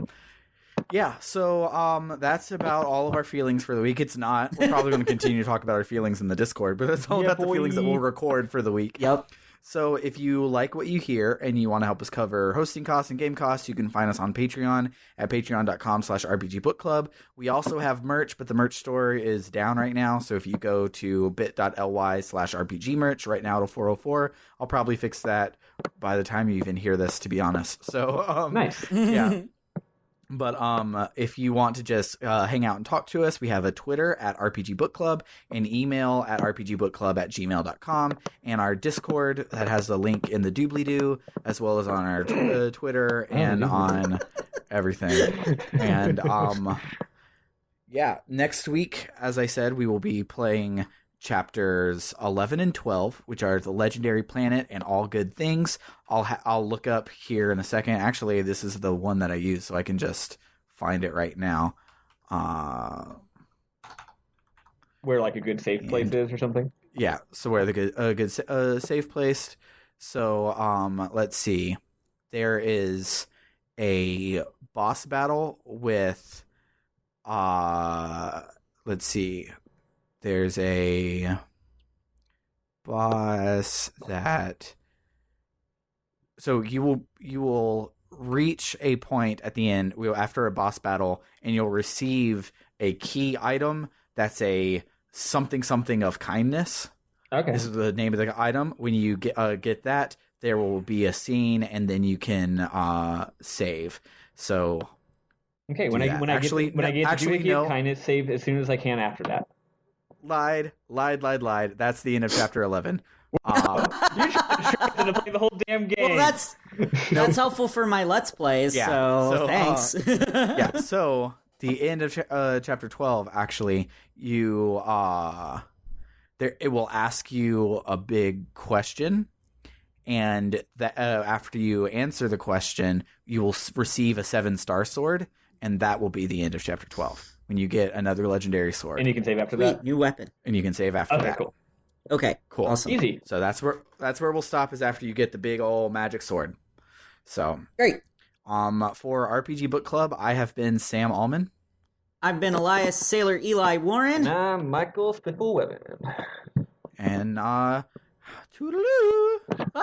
Yeah, so that's about all of our feelings for the week. It's not. We're probably going to continue to talk about our feelings in the Discord, but that's all about the feelings that we'll record for the week. Yep. So if you like what you hear and you want to help us cover hosting costs and game costs, you can find us on Patreon at patreon.com/rpgbookclub. We also have merch, but the merch store is down right now. So if you go to bit.ly/rpgmerch, right now to 404, I'll probably fix that by the time you even hear this, to be honest. So nice. Yeah. But if you want to just hang out and talk to us, we have a Twitter at RPG Book Club, an email at rpgbookclub@gmail.com, and our Discord that has the link in the doobly-doo, as well as on our Twitter and on everything. And next week, as I said, we will be playing chapters 11 and 12, which are the Legendary Planet and All Good Things. I'll look up here in a second. Actually, this is the one that I use, so I can just find it right now. Where like a good safe place is or something? Yeah, so where the good safe place. So let's see. There is a boss battle with let's see. There's a boss that, so you will reach a point at the end after a boss battle, and you'll receive a key item that's a something of kindness. Okay, this is the name of the item. When you get that, there will be a scene, and then you can save. So okay, when I get kindness, save as soon as I can after that. Lied. That's the end of chapter 11. You should have played the whole damn game. Well, that's helpful for my Let's Plays, so thanks. So the end of chapter 12, actually, it will ask you a big question, and after you answer the question, you will receive a 7-star sword, and that will be the end of chapter 12. When you get another legendary sword. And you can save after that? New weapon. And you can save after that. Cool. Okay, cool. Awesome. Easy. So that's where we'll stop, is after you get the big old magic sword. So great. For RPG Book Club, I have been Sam Allman. I've been Elias Sailor Eli Warren. And I'm Michael Spiffle Webbin. And toodaloo. Bye.